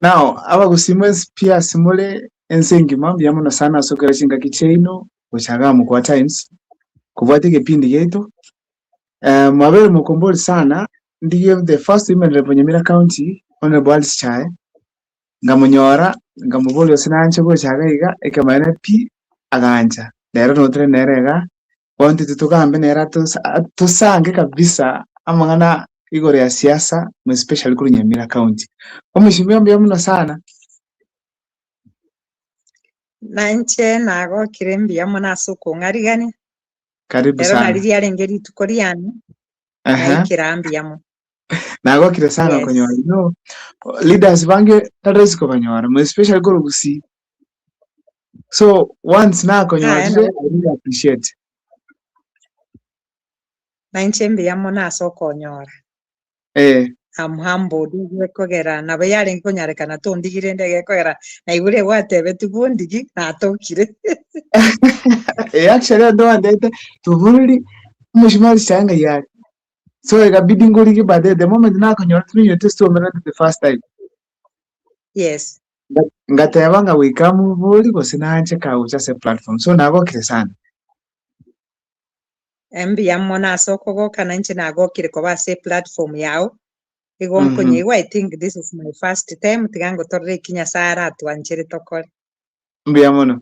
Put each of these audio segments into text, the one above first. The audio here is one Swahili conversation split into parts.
Now, abagusimwe pia simule ensengima byamuno sana sokera chinga kicheino kuchaga kwa times kubwate kipindi getu mwabere mukomboli sana ndiye the first women rep Nyamira County Honorable Alice Chae ngamunyora ngamubolo sinanche go chagaiga ekamaina pi aganja lero notre nerega wanti tutugambe nera tusange kabisa amangana igore ya siasa mu especially kuri Nyamira County omushimwe mno sana nanche nago kirembia muna suko ngarigani karibu lero sana naliri arengeri tukoriana na ikirambia nago kire sana Yes. konyora no leaders bange taresiko banyora mu especially kuri gusi so once na konyora Ah, I really appreciate nanche mbia muna soko nyora I'm humbled gwekogera nabo yarengi konyarekana tondigire ndege kogera na igure watebe tugundigi natokire actually ndo andete tuvuri mushimali changa yake so ikabidi nguriki but the moment na konyora tuni test omera the first time yes ngateba nga wikamu vuli kosinanje ka ucha platform so nago kire sana mbia muna soko goka nanche nagokire ko base platform yao igonkonyiwa I think this is my first time tigango torre kinya sara twanchere tokore mbia mono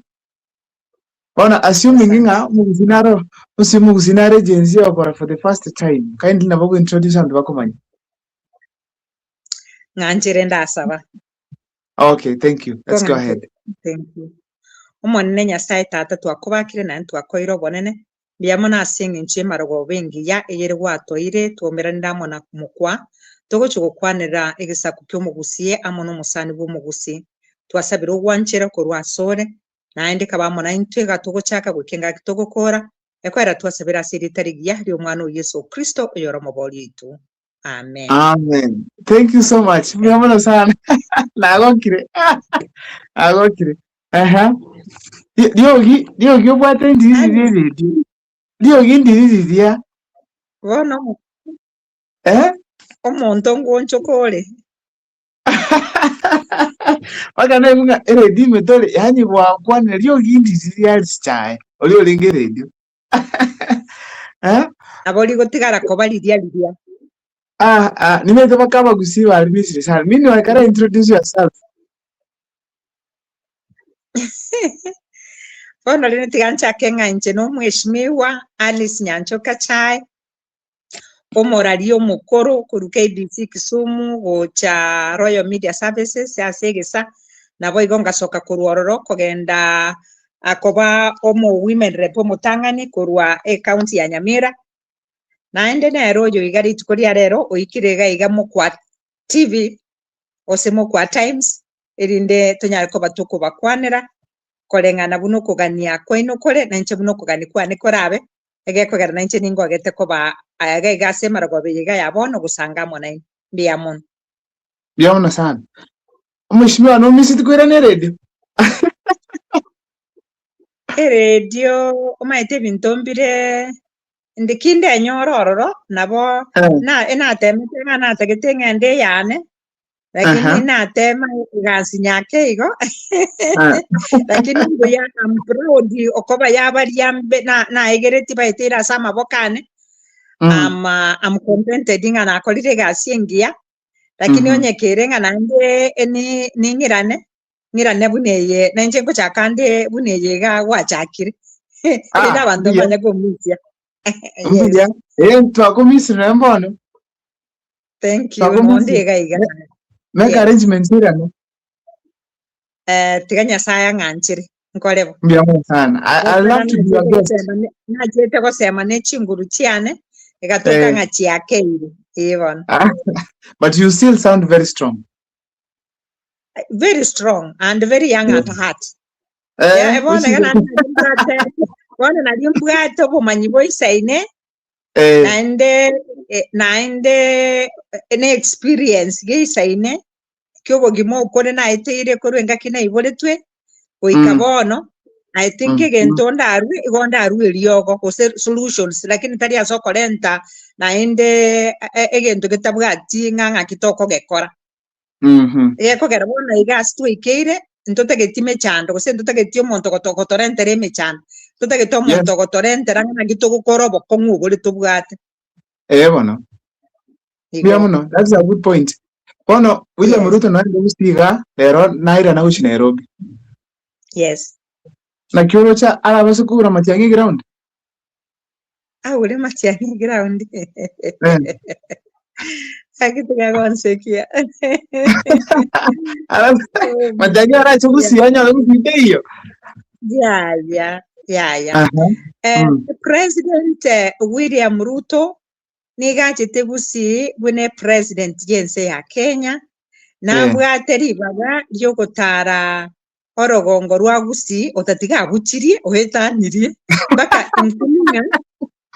ona assuming nga muzinaro muzinare genzi okora for the first time kindly nabo introduce and bakomanya nganchere ndasaba okay thank you let's go ahead thank you umonene nyasaye tata twakubakire na twakoiro bonene biamo na singi nche marogo bengi ya eyere watoire tuomera ndamona mukwa togochugukwanira egisaku kyomugusie amono musani bw'omugusi twasabira ogwanchera korwasore naende kabamona intwega togochaka gwikenga togokora ekwera twasabira siri tarigia ri omwana o Yesu Kristo oyoro moboli itu amen amen thank you so much mwana sana nagokire agokire diogi obwate ndizi diogi ndizi ya bono omonto ngonchokore wakana kunga radio tole yani wakwana diogi ndizi ya chae oli olinge radio aboli gotigara ko baliria nimeze bakaba gusiba alimisiri sana mimi wakara introduce yourself bono lene tigancha kenga inche no mweshimiwa Alice Nyanchoka Chae omorari mukoro kuru KBC Kisumu gocha Royal Media Services asegesa nabo igonga soka kuruororo kogenda akoba omo women rep omutangani kurwa county ya Nyamira naende nero yo igari tukoria rero oikirega igamo kwa TV osemo kwa Times erinde tonyare ko batuko bakwanira kolengana buno kugania kweno kore nanche buno kugani kwane korabe egekogera nanche ningo agete koba ayaga igase maragobe yiga yabono gusanga mona biamon biamona sana umeshimiwa no misi tukwira ne radio radio omaite bintombire ndikinde nyorororo nabo na enatemete na tegete ngende yane lakini natema gasi nyake igo lakini ngoya am proud okoba yabari yambe na egereti baitira sama bokane am contented ngana akolire gasi ngia lakini onyekere ngana nde eni ningirane buneye nanje ko chakande buneye ga wachakire ina bantu banya komisia yes twakomisira mbono thank you monde gaiga make arrangements here no tiganya saya nganchire nkorebo biamo sana I love to be your guest na jete ko sema ne chinguru chiane egatoka ngachi yake ile even but you still sound very strong and very young at heart ebona kana wana nalimbwato bumanyi boisaine naende ene experience geisaine kyobo gimo ukore na eteire korwenga kina iboletwe oikabono I think gento ndaru eliogo ko solutions lakini tari asokolenta naende egento getabwati nganga kitoko gekora Kogera bono igas twikire ntotageti mechando gose ntotageti omonto gotorentere emechando ntotageti omonto gotorentera ng'ana gitogokora obokong'u obore tobwate bono. Bia muno, that's a good point. Bono William Ruto naende gusiga ero naira na guchi Nairobi. Yes. Na kioro cha arabase kugura Matiang'i ground. Ure Matiang'i ground. Akitiga konsekia. Matiang'i arache gusiga nyalo gusite iyo. Yeah. President William Ruto nigachete gusi bune president yense ya Kenya na bwateri baga ryogotara orogongo rwa gusi otatiga buchirie ohetanirie baka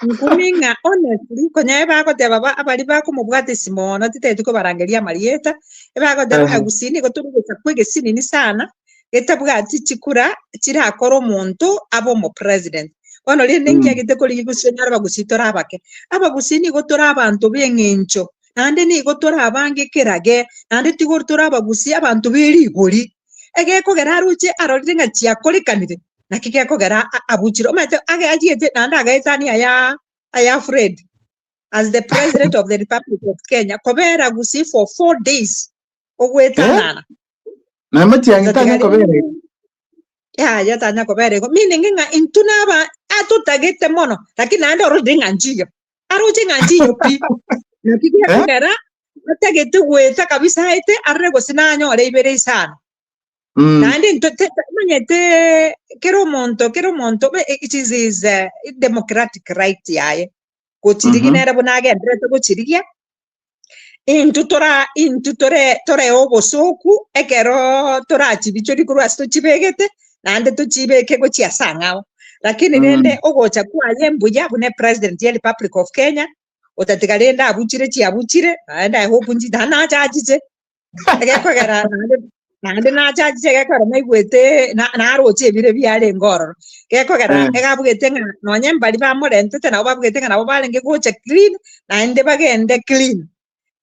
nkuminga honestly konya bagote baba abali bako mubwate simono titetuko barangeria marieta bagote gusi ni goturugeza kwege sinini sana etabwati chikura chirakora omonto abo mo president ono linde ngiagite kuri gusenyara bagusitora abake abagusini gotora abantu b'eng'encho nande ni gotora abange kerage nande tigotora abagusi abantu b'erigori egekogera aruche arorire ng'a chiakorikanire naki gekogera abuchiro omete agiete nande agaetani aya Fred as the president of the Republic of Kenya kobera gusi for 4 days ogwetanana na Matiang'i tanya kobera ya tanya kobera meaning ng'a intunaba atutagete mono lakini nande orode ng'anjiyo aruche ng'anjiyo pi nakige kogera atagete gweta kabisa ite arrego sinanyore ibere sana nande manyete kero monto it is democratic right yaye gochirigi nere bonage ndrete gochirigia intutore obosoku ekero torachi bichori kurwa sto chibegete nande tuchibeke gochia sangao lakini nende ogocha kwaye mbuya bune president ya Republic of Kenya otatigalenda abuchire chiabuchire naenda hope nji dana chajiche egekogera nande na chajiche gekora maigwete na aroche bire byale ngororo gekogera egabugete ng'a nonye mbali bamorente tena babugete ng'a nabo balenge gocha clean naende bagende clean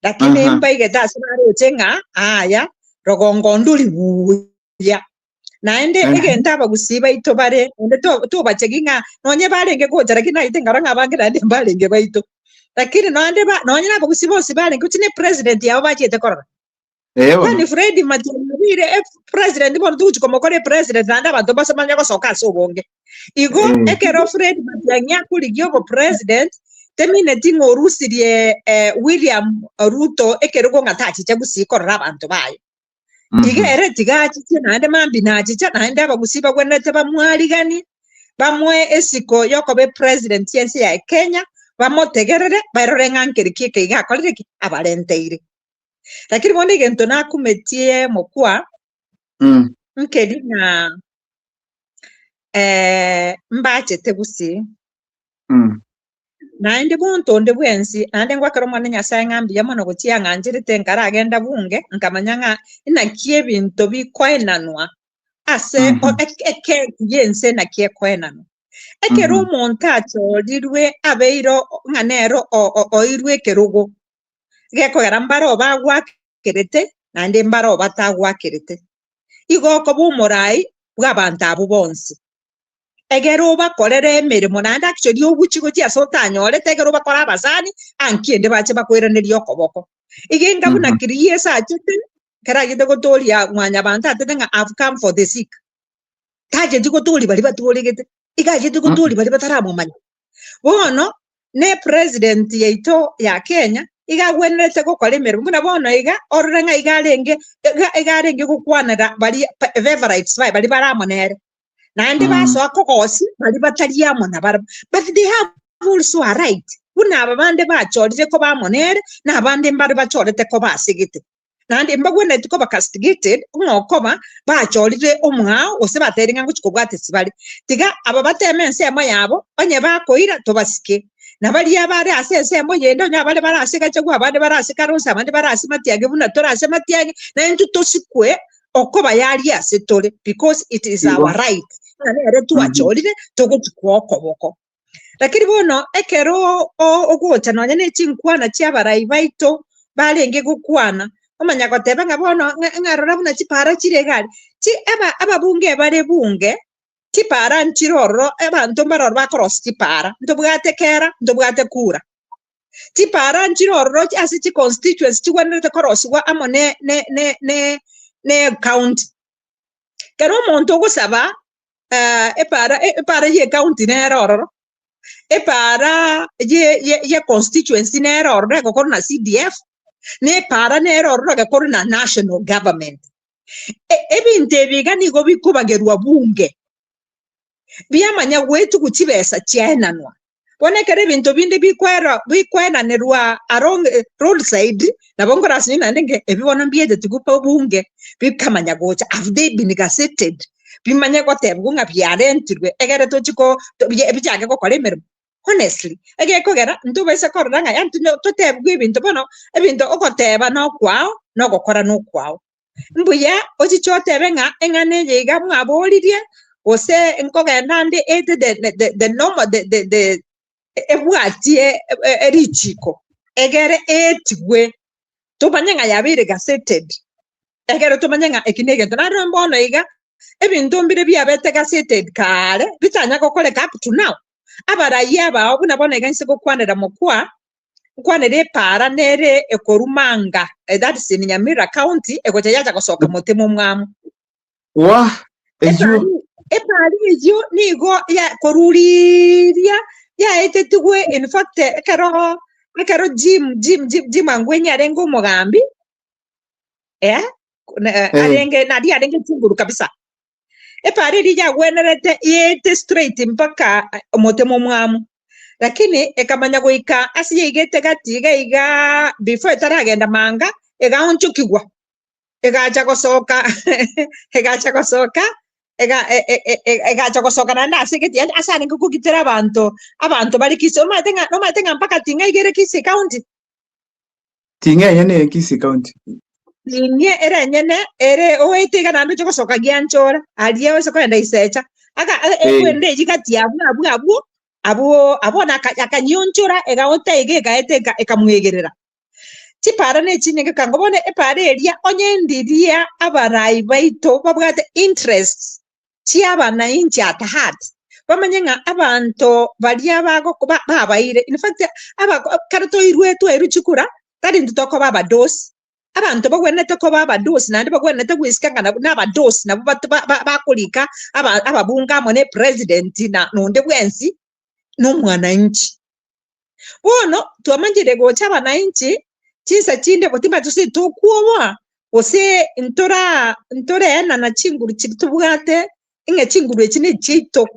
lakini mbaigeta aroche ng'a aya rogongo nduli buya naende egenta abagusiba ito bare onde to bacheginga nonye balenge gocha lakini aite ngaranga bangira ndi balenge baito lakini nonde nonye abagusiba bose balenge uchine president yabo bachete korora kwani Fred Matiang'i president bono tuchikomakore president nande abantu basamanya gosoka sobonge igo ekero Fred Matiang'i akurigio bo president temine tingo rusirie William Ruto ekero ngatachi chagusikorora abantu bayo igere tigachiche nande mambi nachicha nande abagusiba gwenete bamwarigani bamwe esiko yokobe president yense ya Kenya bamotegerere barore ng'ankeri kike igakorire abarenteire lakini bonde gento nakumetie mokwa nkeli na mbachete gusi naende bonto onde bwensi ande ngwakero mwana Nyasaye ng'ambi yamono gochia ng'anjirite nkara agenda bunge nkamanya ng'a inakie binto bikwenanwa ase eke yense nakie kwenanwa ekero omonto achorirwe abeiro ng'anero oirwe kerugo gekogera mbaro bagwakerete nande mbaro batagwakerete igoko bumorai bw'abantu abo bonse egero bakorere emirimo nande actually obuchigo chia sotanyorete egero bakora abasani ankiende bache bakweraneria okoboko igenga buna kriesa achete karagite gotoria mwanya abantu atete nga I've come for the sick taje digotori bali batuolegete igaje digotori bali bataramumanya bono ne president yeito ya Kenya igagwenerete gukora emirimo buna bono iga orurenga igarenge gukwanira bali favorites bali baramonere nande baso akogosi bali batariamo na but they have also a right buna abande bachorije ko bamonere na abande mbari bachorete ko basigite nande mbagwenete ko bakastigated ngokoba bachorije omwa ose bateringa nguchiko bwate sibali tiga aba batemense emo yabo onye bakoira tobasike nabali abare asese mo yendo nyabale barasika cyangwa abande barasika rusa abande barasi Matiang'i buna torase Matiang'i na ntuto sikwe okoba yali asetole because it is our right ere tuachorire togotukokoboko lakini bono ekero ogocha nonye ne chinkwana chiabarai baito balenge gukwana omanya goteba ngabono ngarora buna chipara chire gari chi aba bunge bare bunge chipara nchiroro abantu baroro bakorosi chipara ndobwate kera ndobwate kura chipara nchiroro asi chi constituency chigwanete korosi wa amo ne county kero monto gusaba epara ye county ne roro epara ye constituency ne roro go korna CDF ne para ne roro go korna national government ebinte bigani go bikuba gerwa bunge biyamanya wetu kuchibesa chienanwa bonekere bintu bindi bikwena nerwa arong roadside nabongora sinina ndenge ebibona mbiede tugupa bunge bikamanya gocha have they been gazetted bimanya gotebunga byarentirwe egere tochiko bijage ko kolemero honestly ege kogera ntubese koranga yantu totebwe ibintu bono ebintu okoteba no kwao no gokora no kwao mbuya ochichotebe nga engane yiga mwabolirie ose nkogenda ndi the normal the ebwatie erichiko egere etwe tubanyanga yabire gazetted egere tubanyanga ekinege tonaro mbono iga ebintu mbire byabete gazetted kale bitanya kokoleka up to now abaraye ba obuna bona iganse kokwanira mukwa kwanere para nere ekorumanga that is in Nyamira County egocha yacha kosoka motemo mwamu wa ejo ejo nigo ya koruriria ya etetugwe in fact karo jim angwenya rengo mogambi arenge nadia arenge tunguru kabisa epari rija gwenerete yete straight mpaka motemo mwamu lakini ekamanya goika asiye igete gatiga iga before taragenda manga ega onchukigwa ega chakosoka na nasigeti asani kukugitera abantu bari kiso no matenga mpaka tinga igere kisi county tinga yene kisi county linye era nyene ere oitega na ndo chakosoka gianchora aliye wese kwenda isecha aka ekwende jikati abo nakanyonchora ega otege gaeteka ekamwegerera chipara ne chinyenge kangobone epare eria onyendiria abarai baito babwate interest chiabana inchi at heart bamenyenga abantu balia bago babaire in fact karato irwetu eruchukura tari ndutoko baba dos abantu bagwenete ko baba dos nandi bagwenete kwisikanga naba dos nabo bakulika ababunga mone president na nonde bwensi n'umwana inchi bono tuamanjire gocha bana inchi chisa chinde botimba tusi tokuwa ose ntora na chinguru chitubwate inge chinguru echine chito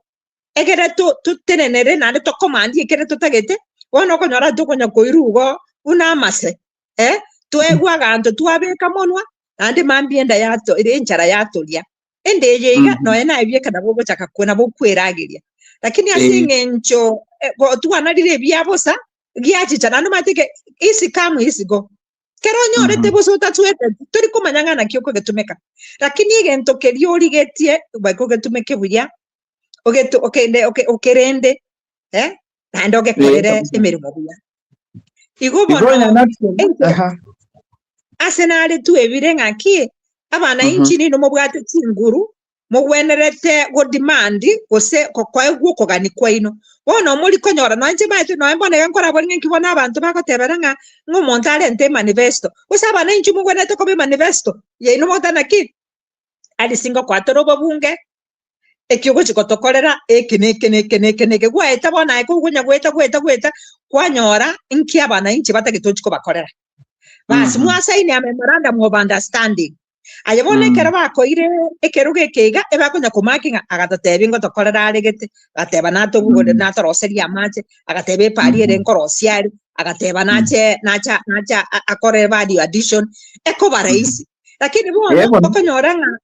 egere tutenenere nande to command egere tutagete wono konyora tokonya koirugo una mase tuegwa ganto tuabeka monwa nande mambienda yato ire nchara yatolia ende yega no ena ebieka nabo chaka kwena bokweragiria lakini asinge ncho tuana dire biabosa giachicha nando mateke isi kamu isi go kero nyore teboso tatuete turi kumanyanga na kyoko getumeka lakini gento keriori getie bako getumeke buya ogeto okerende nando gekorere emerimo buya igo bono asenale tu ebirenga ki abana inchini no mobwate tsinguru mogwenerete go demand ose kokwaegwo kogani kwaino wono muri konyora no nje bate no mbone nkora bone nkibona abantu bakoteberanga ngomontale nte manifesto usaba na inchi mugwenete ko be manifesto ye ino motana ki ali singo kwatoro babunge ekyogo chikotokorera ekene gweta bona eko gunya gweta kwanyora inki abana inchi batagitochiko bakorera basi mwasaini a memorandum of understanding ayabone kera bakoire ekeruge kega ebakonya kumakinga agatatebe ngo tokorera aregete agateba nato bugode nato roseria mache agatebe pariere nkorosiari agateba nacha akore value addition eko baraisi lakini bono bakonyoranga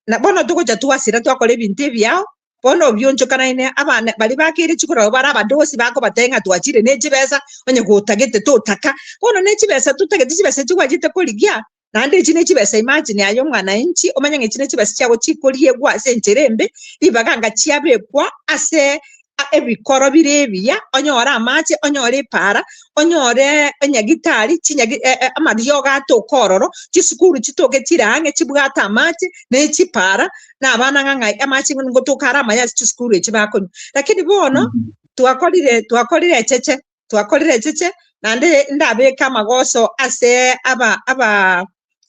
na bono tukoja tuasira twakore bintu byao bono byoncho kana ine abana bali bakire chikura bara badosi bako batenga tuachire nechibesa onye gutagete totaka bono nechibesa tutagete chibesa chikwajite koligia nande chine chibesa imagine ayo mwana inchi omanya ngechine chibesa chabo chikoliye gwa sencherembe ibaganga chiabekwa ase ebikoro birebiya onyora amache onyore para onyore enyagitari amariyo gato kororo chisukuru chitoke chirange chibwata amache nechipara n'abana ng'ang'ai amache ngo tokara amaya chisukuru echibakonyo lakini bono twakorire cheche nande ndabeka amagoso ase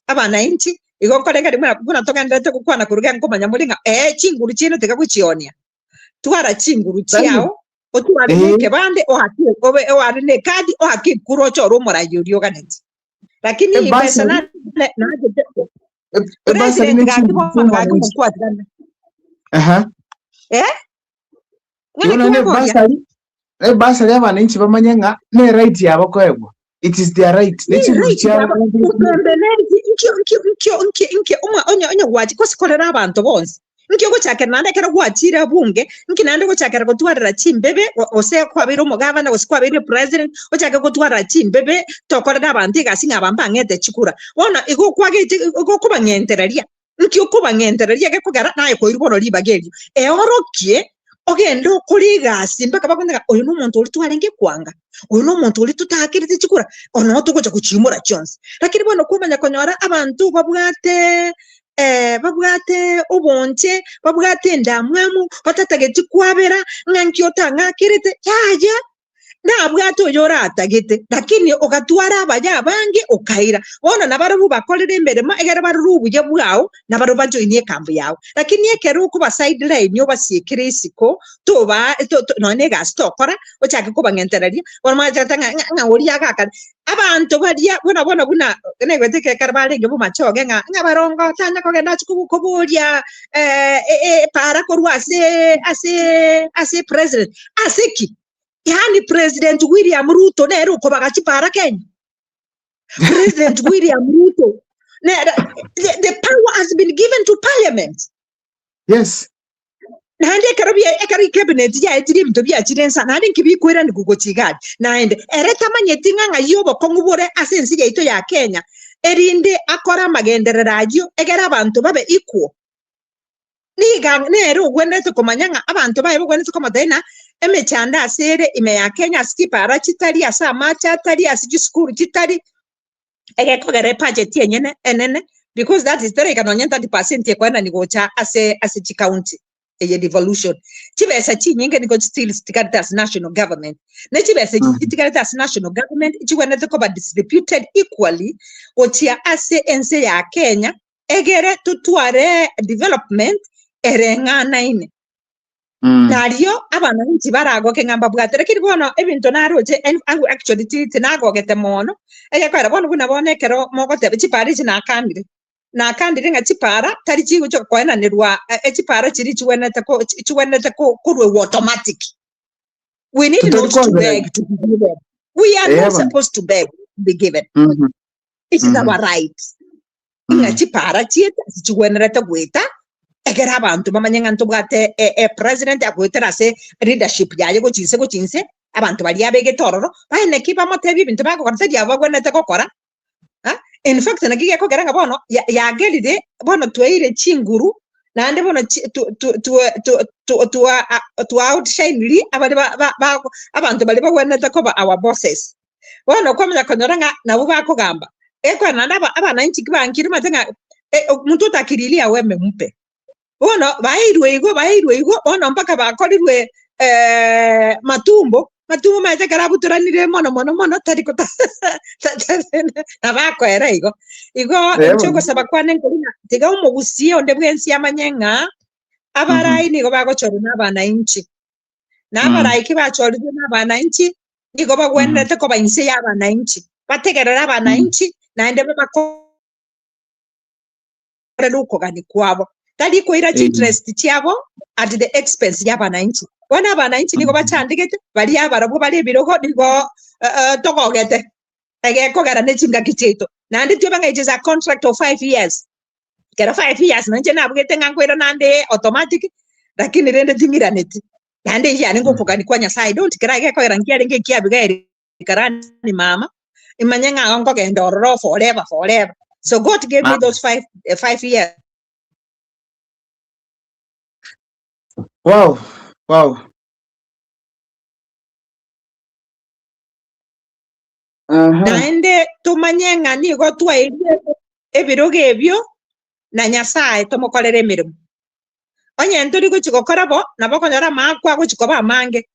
abanainchi igo koreka rimwe buna togendete gukwana kuruga nkomanya muringa chinguru chino tekaguchionia twara chinguru chiao otwara kebande oharine kadi ohaki kuro choro morayo ganeti lakini pesa na president basari abaninchi bamanyanga ne right yabo kwego it is their right nechinguru chiao onya gwachi kosikorera abantu bonse nkyo gochakera nande kera gwachira bunge nkinande gochakera gotwarira chimbebe ose kwabira umugavana ose kwabira president ochake gotwarira chimbebe tokorera abantu igasinga abamba ngete chikura bona igo kubangentereria nkyo kubangentereria ge kugara naye ko irubono libagelio orokie ogendo kuri gasi mpaka bakonda oyo n'umuntu uri twarenge kwanga oyo n'umuntu uri tutakirite chikura ono tugocha kuchimura chonse lakini bono kumanya konyora abantu babwate obonche babwate ndamwamu batatageti kwabera ngankyota ngakirite yaja nabwato yoratagete lakini ogatwara abaya bange okaira bona nabarubu bakolera emberema egera barubu je bwao nabarubu bajoinie kambu yao lakini ekero kuba sideline yo basiekire isiko toba none gastokora ochake kuba ngentereria bona majatanga ngawori yakaka abantu badia bona negweteke karbalenge bumachoge ngabarongo tanya kogenda kuburia para korwa ase president asiki yani President William Ruto nero ko bagachipara Kenya. President William Ruto the power has been given to parliament. Yes. Nande ekari cabinet ya etiri bintu bya chirensa nande nkibikwera ndigugochigadi nande ereta manyetinga ngayobo kongubore asensi ya ito ya Kenya erinde akora magendererajo egera abantu babe equal. Niga nero gwendete komanyanga abantu babe gwendete komadena emechanda asere ime ya Kenya skipara chitari asa macha tari asiji school chitari egekogere budget yenyene enene because that is 30% yekwenda nigocha ase county eye devolution chibesa chinyinge nigo still stikaritas national government ne chibesa stikaritas national government chiwenete ko distributed equally ochia ase ense ya Kenya egere tutware development erengana ine Nario abana nti barago ke ngamba bwate rekiri bono ebinto naroje actually tinago gete mono kwera bono buna bonekero mogote chipari na kandire nga chipara tari chigo cyo kwena nirwa chipara chiri chiwenete ko kurwe automatic. We need not to beg to be given. We are not supposed to beg to be given. It is our right. Nga chipara chieta chiwenete gweta egera abantu bamanyanga ntubwate president akwetera se leadership yaje go chinse abantu bali abege tororo bane kiba motebi ibintu bako kanse yava gwenete kokora in fact nagiye ko geranga bono ya gelide bono tweire chinguru nande bono to outshine abantu bali bagwenete ko our bosses bono komenya konyoranga nabo bakogamba ekwa nanda abana inchi kibankiri matenga muntu takirilia weme mpe Bono bairwe igo bono mpaka bakorirwe matumbo maite karabuturanire mono tariko nabako era igo choko sabakwane nkolina tiga umugusie onde bwensi yamanyenga abarai nigo bagochoro nabana inchi nabarai kibachoro nabana inchi nigo bagwendete ko bainse yabana inchi bategerera abana inchi naende bakore luko gani kwabo tali ko ira interest cyabo at the expense y'abana inchi bona abana inchi nigo bacandikete bali abarabo bali biroho nigo togogete egeko gara nechinga kicheto nandi tyo bangaicheza contract of 5 years kera 5 years nanje nabwete ngankwera nande automatic lakini rende timiraneti nande yani ngopokani kwa Nyasaye don't kera egeko gara ngiare ngikiabigere karani mama imanyanga ngo genda ororo forever so God gave me those 5 years. Wow. naende tumanye ng'ani go twairie ebiroge ebyo na Nyasaye tumukorere emirimo onye nturi guchigokora bo nabo konyora makwa guchikoba amange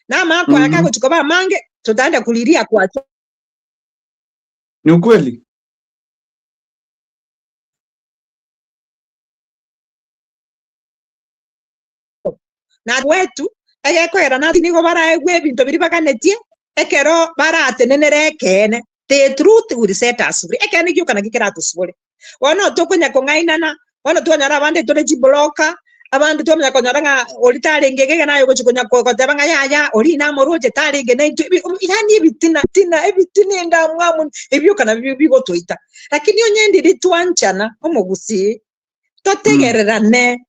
na makwa aka guchikoba amange tutaenda kuliria kwacho. Ni ukweli. Na wetu egekwera nathi nigo baraegwe ebinto biri baganetie ekero baratenenere ekene the truth will set us free ekene gyo kana gikiratusubure wono tokonya kong'ainana wono twonyara abande tore chibloka abande twomenya konyara nga olitare ngege nayo gochikonya koteba nga yaya oli na moroje tare ngene yani ebitina ebitinenda mwamu ebyo kana bibo toita lakini onyendi litwanchana omugusi totegererane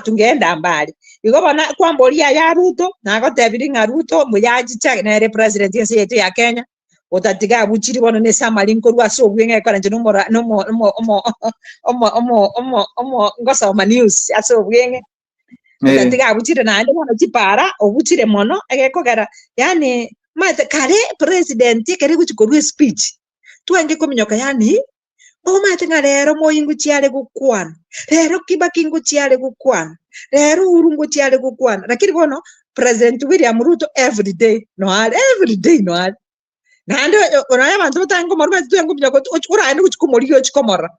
tungeenda mbali igo bana kwamba olia ya Ruto na gotebiri nga Ruto muyaji cha na president yetu ya Kenya otatiga buchiri bono ne samalinko rwase obwenge kana nje ngosa ma news ase obwenge otatiga buchiri na ande bono chipara obuchire mono egekogera yani mate kare president kere guchikorwe speech twenge kominyoka yani mate ngarero moyingu chiale gukwana rero Kibaki chiale gukwana rero Uhuru chiale gukwana lakini bono president William Ruto every day no nande onaya bantu tango morba twengo byako uraende kuchikomoriyo chikomora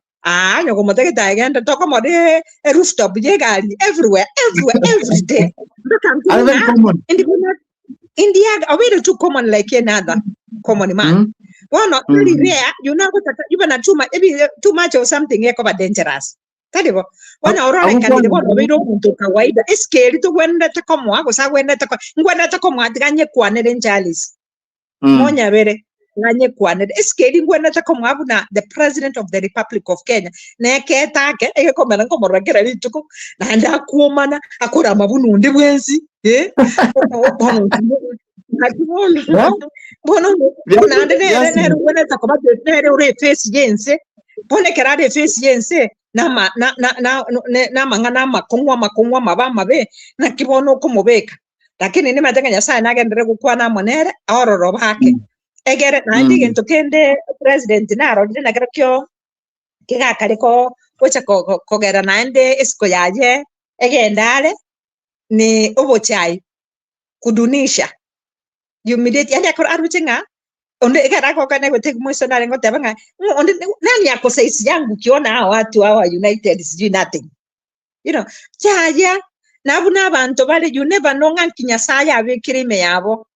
nyoko moteke tagenda tokomode rooftop yegali everywhere every day India are very too common like another common man. Well, really rare, you know what you want too much or something yako dangerous. Kadibo. Wana orora kandi de bono biro muntu kawaida. It's scary to when that come wa gosa when that come ganye kwane denjalis. Monya bere ganye kwane. It's scary when that come na the president of the Republic of Kenya. Na keta ke e ko mena ko moragera lituko. Na nda kuomana akora mabunu ndi bwensi. Bueno, face yense pone kerade face yense na mangana makongwa mabama be na kibono kumubeka lakini ni matenga Nyasaye nagendere gukwana monere ororo bake egere na ndi gento kende president na rodire na kyo kigakariko kocha kogera na ende esko yaje egendale ni obochai kudunisha humiliate yani akora aruchenga onde ekara ko kana gote kumusona lengo tabanga onde nani yako size yangu kiona watu hawa united is nothing chaya nabuna abantu bale you never know ngankinyasaya abikirime yabo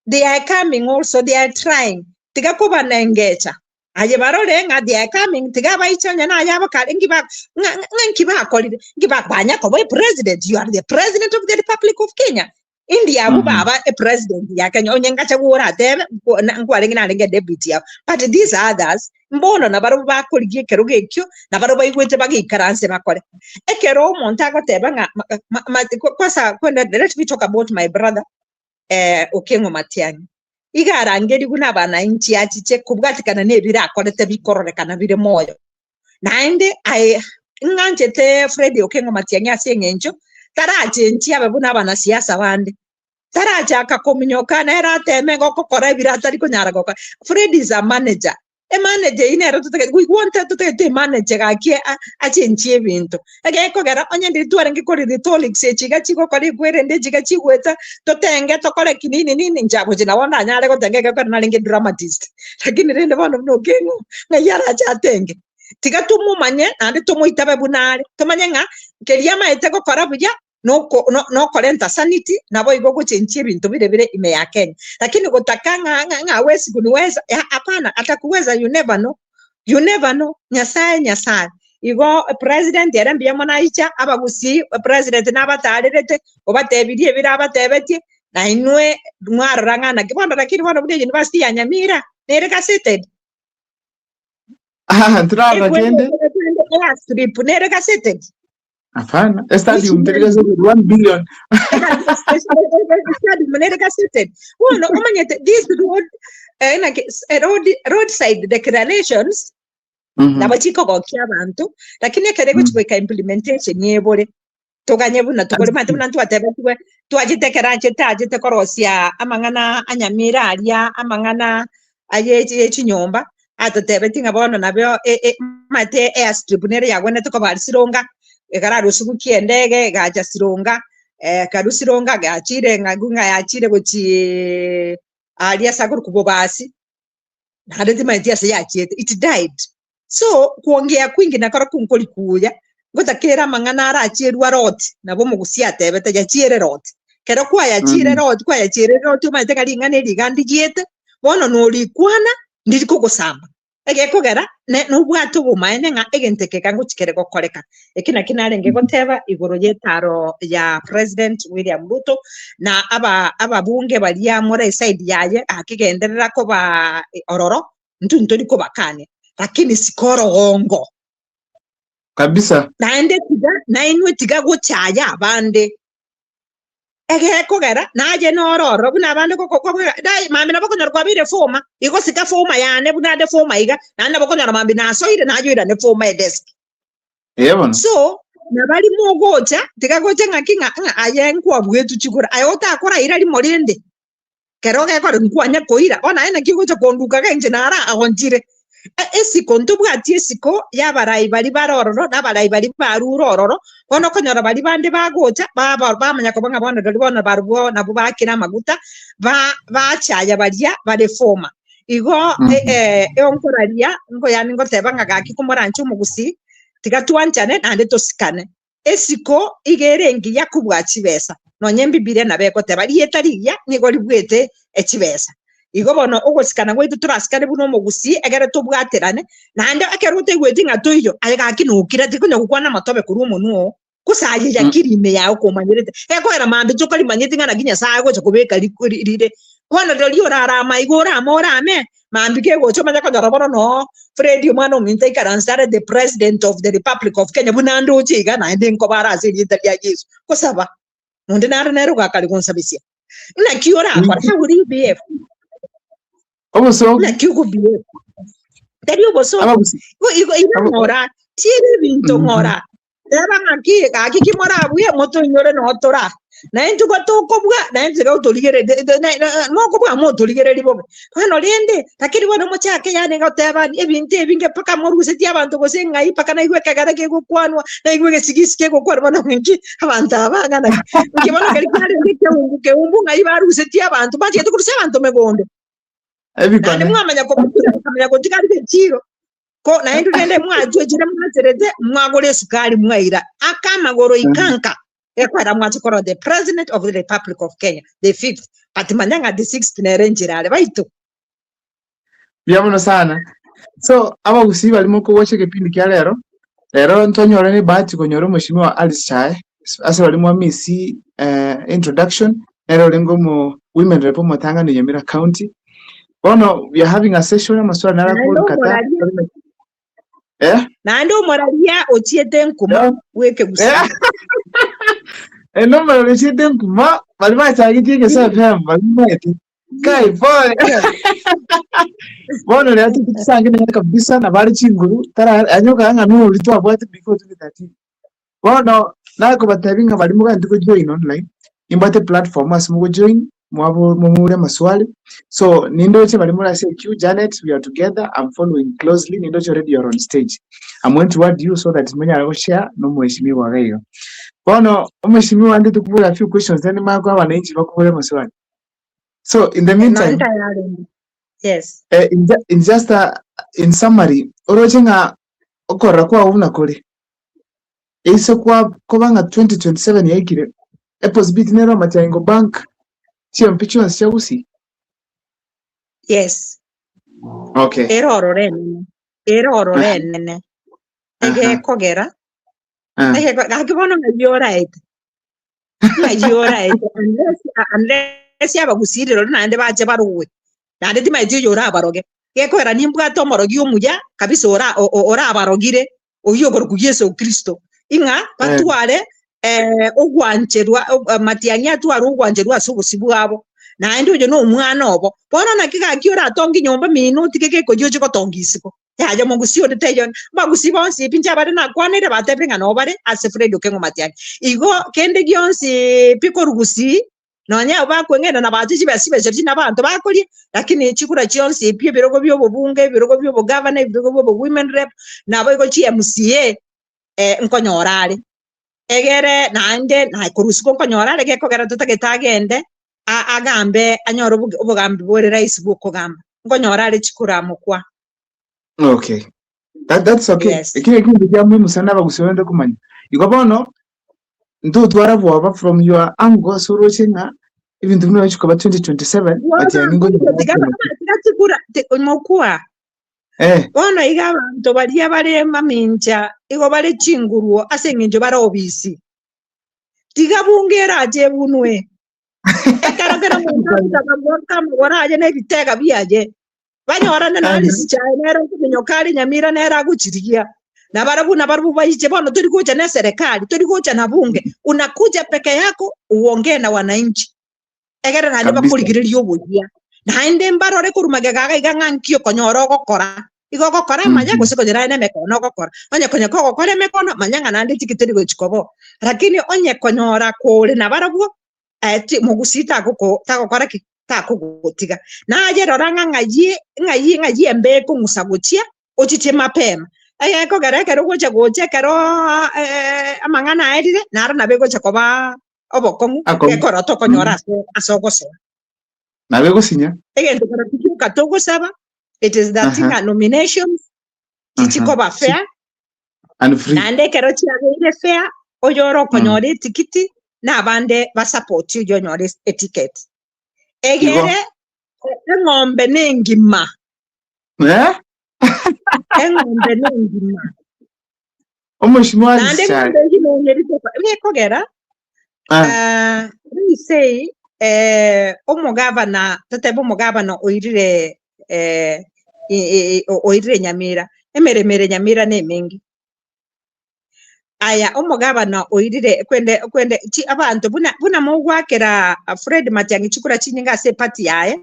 they are coming also they are trying tiga ko banengecha aje barole nga they are coming tiga baichanya na yabo kale ngiba kolide ngiba banya ko boy president you are the president of the Republic of Kenya India baba a president ya Kenya onyenga chagura tebe ngwalengi na lenge deputy ya but these others mbono na baro ba koligi keruge kyo na baro ba igwete bagi karanse makore ekero montago tebe nga kwasa kwenda let me talk about my brother Okengo Matiang'i igara ngeri guna bana inchi achiche kubwatikana nebira akorete bikorekana bire moyo naende nganjete Fred Okengo Matiang'i asengenjo taraje nchi ababuna bana siasa bande taraje akakominyoka na era teme gokokora biratari kunyara goka Fred is a manager inero we wanted to take manager akie achenchi ebintu ageko gara onyende tware ngikori rhetoric sechiga chiko kori gwerende jiga chigweta totenge tokore kinini njabo jina wana nyale gotenge kwa nalinge dramatist lakini rende bano mnokengo na yara chatenge tiga tumumanye ande tumuitabe bunale tumanye nga keriama etego karabuja no kolenta sanity nabo igo kuchenchi ebintu bire ime ya Kenya lakini gotakanga wesi kunweza hapana atakuweza you never know nyasaye igo president yarambye mona icha abagusi president nabatarerete obatebirie birabatebeti na inwe mwararanga na kibondo lakini bano bude university ya Nyamira nereka seated trava kende strip nereka seated Afana, stadium terega 1 billion. Stadium nerega seated. Well, this roadside declarations na bachiko gokia bantu lakini kerego chweka implementation yebore toganye buna tokore mate buna twatebetwe twajitekeraje tajite korosia amangana anyamira alia amangana aye chinyomba atatebe tinga bono nabyo mate airstrip nere yagwene tuko bari sironga ekararo suku kiendege gacha sironga karusironga gachire ngagunga yachire gochi alia sakuru kubobasi hadeti maitia se yachete it died so kuongea kwingi nakora kunkoli kuya gotakera mangana achirwa roti nabo mugusia tebe tajachiere roti kero kwa yachire roti kwa yachire roti maite kalingane ligandi giete bono no likwana ndiko gosamba egekogera no bwato bumaene nga egenteke kangu chikere gokoreka ekina kinarenge goteba igoro yetaro ya President William Ruto na ababunge balia more side yaye akigenderera ko ba ororo ntunto liko bakane lakini sikoro hongo kabisa na inwe tiga gochaya abande egekogera naje nororo buna abande ko dai mambi nabako nyarwa bire forma iko sika forma yane buna de forma iga nanda bako nyarwa mambi na so ire najo ira ne forma e desk yebona so nabali mogocha tikagocha ngakinga ayenkwa bwetu chikura ayota akora ira limorende keroge ko nkwanya koira ona ena kigocha konduka kenje nara agonjire esiko ntubwati esiko yabarai bali barororo nabarai bali barurororo bono konyora bali bande bagocha bamanya ko banga bono dolibona barubo nabo bakira maguta bachaya balia bale forma igo onkoraria ngo yani ngo tebanga gaki kumoranchu mugusi tigatuanchane nande tosikane esiko igerengi yakubwachi besa no nyembibire nabeko tebali etariya nigo libwete echibesa igo bono ogosikana gwitu turasikane buno mugusi egere tubwaterane nande akerute gweti ngatoyo ayagaki nukira tikunya gukwana matobe kuri umuntu kusaye yakirime yawo komanyirete era mambe chokali manyete ngana ginya sago chokubeka likurire wana dolio rarama igora amorame mambike gocho manya kanyaraboro no Fred umano minta ikaransare the President of the Republic of Kenya bunando uchiga na ndi nkobara asiri italia Yesu kusaba munde naro gakali konsabisia na kiora akora huri BF oboso na kiugo BF teri oboso igo ngora tiri binto ngora eba ngaki kimora abuye moto nyore no tora na entu gotokobwa na entu gautoligere moko bwa motoligere libobe hano lende takiri wana mochake yani goteba ebinte ebinge paka moruse ti abantu gosenga ipaka na igwe kagara ke gukwanwa na igwe sigisi gukwanwa na ngi abantu abangana ngibona kali kale ndike umbu ngai baruse ti abantu baje tukuruse abantu megondo ebikane mwamanya ko mwamanya ko tikari kechiro ko na entu lende mwajo jira mwazerete mwagole sukari mwaira akamagoro ikanka ekwara mwachikoro the President of the Republic of Kenya the 5th atimanyanga the 6th nerenjirale baitu byabona sana so abagusi balimo ko wache kipindi kya lero ntonyora ne bahati konyora mheshimiwa Alice Chae ase balimo misi introduction lero lengo mu women rep mu Tanga ni Nyamira County bono we are having a session amaswala nara ko kata nando moralia ochiete nkumo weke gusa no me lo siete nkuma balima chagiti ke sa fam balima eti kai boy bono le ati kitsange ne kabisa na bali chinguru tara anyoka anga no litwa bwati because of that bono na ko batabinga balimo kandi ko join online imbate platform as mu join mwabo mumure maswali so nindo che balimo la say Q Janet we are together I'm following closely nindo che already you're on stage I'm going to word you so that mwenye anako share no mheshimiwa gayo bono mheshimiwa ndi tukubula a few questions then mako abananchi bakubule maswali so in the meantime yes in just in summary orochenga okora kwa una kole iso kwa kobanga 2027 yaikire possibility nero Matiang'i bank sio mpicho siausi yes okay eroro rene ege kogera ege gakibono ngayoraite unless yabagusiriro nande baje baruwe nande timaje yora baroge gekora nimbwato morogi umuya kabisa ora abarogire oyogoro ku Yesu Kristo inga batware ogwancherwa Matiang'i atwara ogwancherwa subusibu abo na ndi ujo no umwana obo bono nakika kiora atongi nyomba minuti keke ko jojo kotongisiko yaje mugusio detejon bagusibo si pinja bare na kwanere batebinga no bare ase Fred Okengo Matiang'i igo kende gionsi piko rugusi nonya bakwengenda na batiji basibeje n'abantu bakuri lakini chikura chionse ipye birogo by'obubunge birogo by'obugavana birogo by'owomen rep nabo iko chi MCA nkonyorare egere nande na kurusiko nkonyorare gekogera tutagitagende agambe anyora ubugambi bore rais bukogamba nkonyorare chikura mukwa. Okay, that's okay. Yes. Ikire kintu kya muhimu sana bagusubende kumanya iko bono ndutwara bwaba from your angle surochinga ibintu bino bikaba 2027 ati yango chikura mukwa bono iga abantu baria barema minja igo bare chinguruo asenginjo bara obisi tiga bungera aje bunwe ekaragera muntu abagorka mugoraje nebitega biaje banyorana nalisi cyane nero kumenyokari Nyamira nera guchirigia na barabu baije bono turi kuja na serikali turi kuja na bunge unakuja peke yako uongee na wananchi egera nandi bakurigiriria obugia naende mbarore kurumage gaga igangankio konyoro gokora igogokora manya gusiko jirane mekono gokora onye konyoko gokora mekono manya nandi tikitiri gochikobo lakini onye konyora kole na barabu ati mugusita goko takokora takugotiga naje roranga ngayi embeko ngusagutia ochite mapema ko garekero gocha kero amangana edire naro nabego chakoba obokongu ekora tokonyora asogose nabego sinya egento kora tuka togo saba it is that thing nominations chichikoba fair and free nande kero chiagire fair oyoro konyore tikiti na bande ba support yo nyore etiquette egere ngombe nengima engombe nengima omushimwa nande ngombe ngine kogera we say omugavana tatebo mugavana oirire Nyamira emeremere Nyamira ne mingi aya omugavana oirire kwende chi abantu buna mugwakera Fred Matiang'i chikura chinyinga se party yae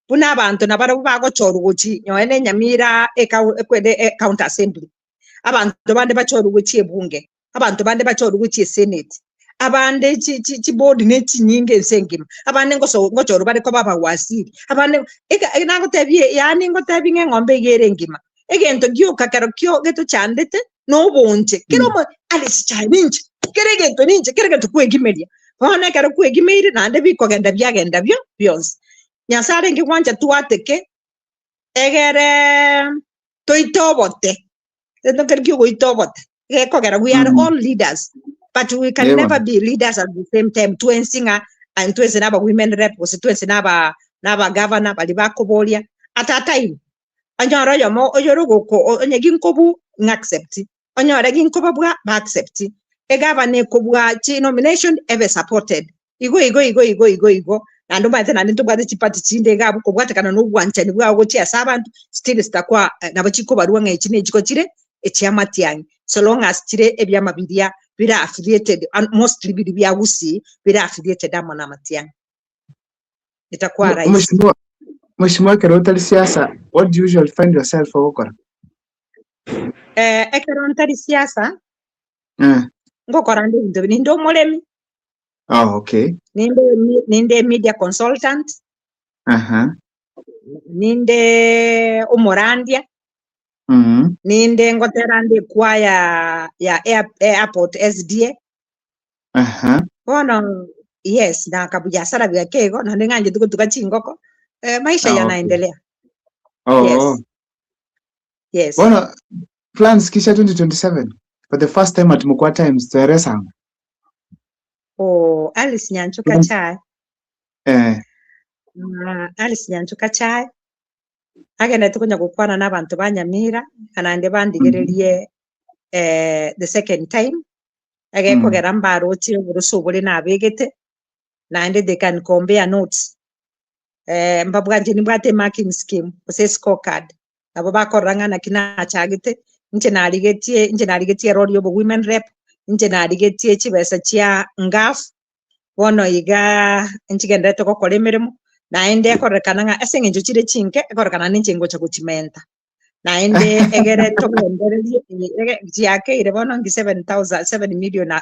buna abantu nabaro bagochoruguchi nyoene Nyamira kwende county assembly abantu bande bachoruguchi ebunge abantu bande bachoruguchi senate abande chi board neti nyinge nsengima abande ngochoru bari ko baba wasiri abande nango tebye yani ngo tebinge ngombe yere ngima egento gyuka karo kyo geto chandete no bonche kero mo alisi challenge keregento ninje keregento kwegimeria bone karo kwegimeri nande bikogenda byagenda byo byonse nyasare ngikwanja tuateke egere toitobote endo kerkyo goitobote gekogera we are all leaders but we can never be leaders at the same time twensinga and twensi naba women rep was twensi naba governor bali bakobolia at a time anyoro yomo oyoro ko onye ginkobu ngaccept onyore ginkobu bwa accept e governor kobwa chi nomination ever supported igo nando mate nando tubate chipati chinde gabu kobwate kana no bwanchani bwa go chia sabantu still stakwa nabo chikoba ruanga ichine chiko chire echiamatiangi so long as chire ebyamabiria bira affiliated and mostly bya gusi bira affiliated amana matiangi itakuwa rahisi. Mheshimiwa Kerotari siasa, what do you usually find yourself okora? Kerotari siasa ngokora ndo mulemi. Oh, okay. Ninde media consultant. Ninde umurandia. Ninde ngoterande kwa ya airport SDA. Ono yes na kabuja sara bya kego na nganje tukachingoko maisha yanaendelea. Yes. Bueno, plans kisha 2027 for the first time at Mukwa Times Teresa. Alice Nyanchuka chai. Alice Nyanchuka chai. Agenda tukunya gukwana n'abantu ba Nyamira kanande bandigererie the second time. Kogera mbaro chi urusobole nabegete nande they can compare notes. Mbabwanje nibwate marking scheme ose scorecard abo bakoranga na kina chagite nje naligetie role yobo women rep nje naligetie chibesa chia ngaf wono iga nchigenda to kokole mirimo naende korekana nga esengenjo chire chinke korekana ninche ngocha kuchimenta naende egere togendererie chiakeire bono ngi 7 million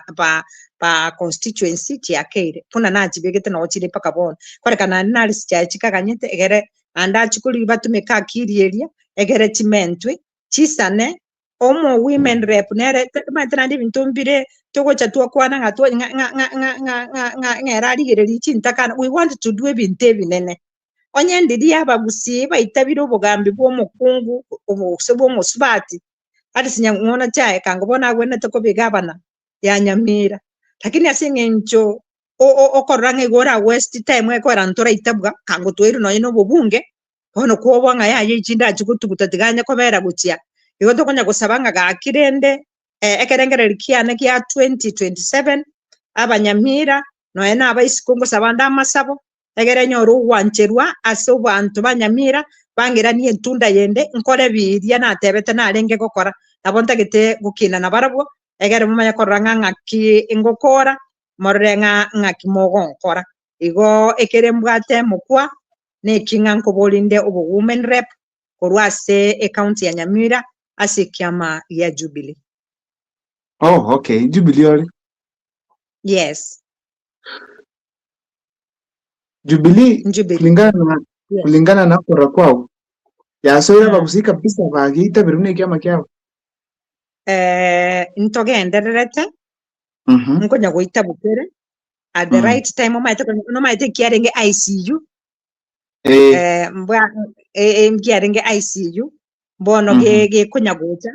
pa constituency chiakeire puna nachibegete no chiri paka bono kore kana nari chikaganyete egere anda chikuri batumeka akirieria egere chimentwe chisane omo women rep nere matana ndi bintumbire togocha twakwana ngatwa ngerarigereri chintakana we want to do ebintu ebinene onye ndiri abagusi baitabira obugambi bw'omukungu obusebo musubati ati sinyangona chae kangobona gwene tokobigabana ya Nyamira lakini asingencho okorange gora west time ekora ntora itabwa kango twero no ino bubunge bono kuobwanga ya yichinda chikutugutatiganya kobera guchia igo tokonya gusabanga gakirende ekerengere kiane kya 2027 abanyamira no ena abaisikungu sabanda amasabo egere nyoru wancherwa ase abantu banyamira bangiranie ntunda yende nkore biria natebete narenge gokora nabonta gite gukina na barabwo egere mumanya koranga ngaki ingokora morenga ngaki mogonkora igo ekere mbwate mukwa nekinga nkobolinde obo women rep korwase county ya Nyamira ase kiama ya Jubilee. Oh, okay. Jubilee. Yes. Jubilee. Jubilee. Kulingana na kura kwao. Ya soira bagusika pisa bagita birune kiama kyao. Ntogendererete. Nkonya goita bukere. At the right time no maite kiarenge ICU. Mbwa kiarenge ICU. Bono ge konya gocha.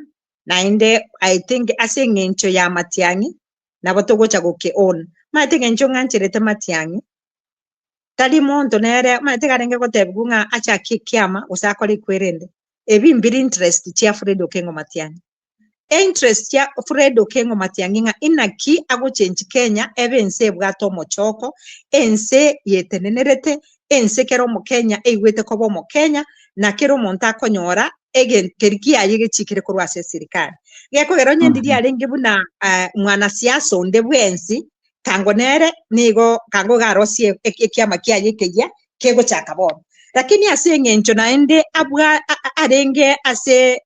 Nainde I think asengencho ya Matiang'i na botogocha goke on. Maite gencho ngancherete Matiang'i. Tali monto nere maite garenge gotebunga acha kikiama usakoli kwerende. Ebi mbiri interest chia Fred Okengo Matiang'i. Interest ya Fred Okengo Matiang'i nga inaki ago change Kenya ebense bwato mochoko ense yetenenerete ense kero mu Kenya eigwete kobo mu Kenya na kero monta konyora egen keriki ayege chikire kurwa serikali geko gero nyendiri arenge buna mwana siasa onde bwensi kango nere nigo kango garosie ekiama kiayekeya kego chakabona lakini asengencho naende abwa arenge ase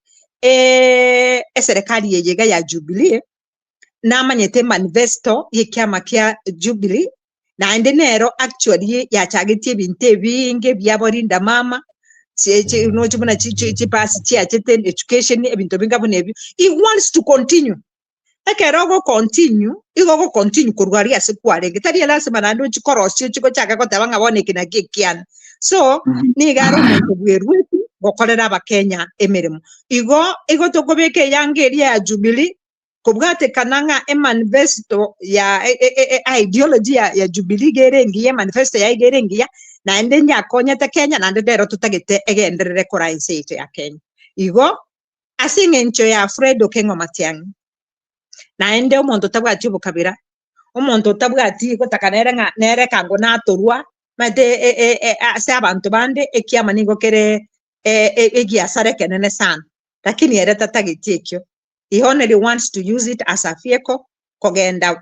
serikali yeyega ya Jubilee na manyete manifesto yekiama kia Jubilee naende nero actually ya chagetie binte binge byaborinda mama no chibuna chipasi chia cheten education ebinto bingabo nebyo he wants to continue ekerogo continue kurwaria sekwarenge tari lazima nando chikorosio chiko chaka kotabanga boneke na kikiana so ni garo muntu bwerwetu gokorera abakenya emirimo igo tokobeke yangeria ya Jubilee kubwate kananga manifesto ya ideology ya Jubilee gerengi ya manifesto ya gerengi ya na ende nyakonya ta Kenya na ndero tutagete egenderere kora inseito ya Kenya igo asingencho ya Fred Okengo Matiang'i na ende omonto tabwati obukabira omonto tabwati gotakanera nere kango natorwa mate ase abantu bande ekiama nigo kere egiasare kenene sana lakini ere tatagetekyo he only wants to use it as a vehicle kogenda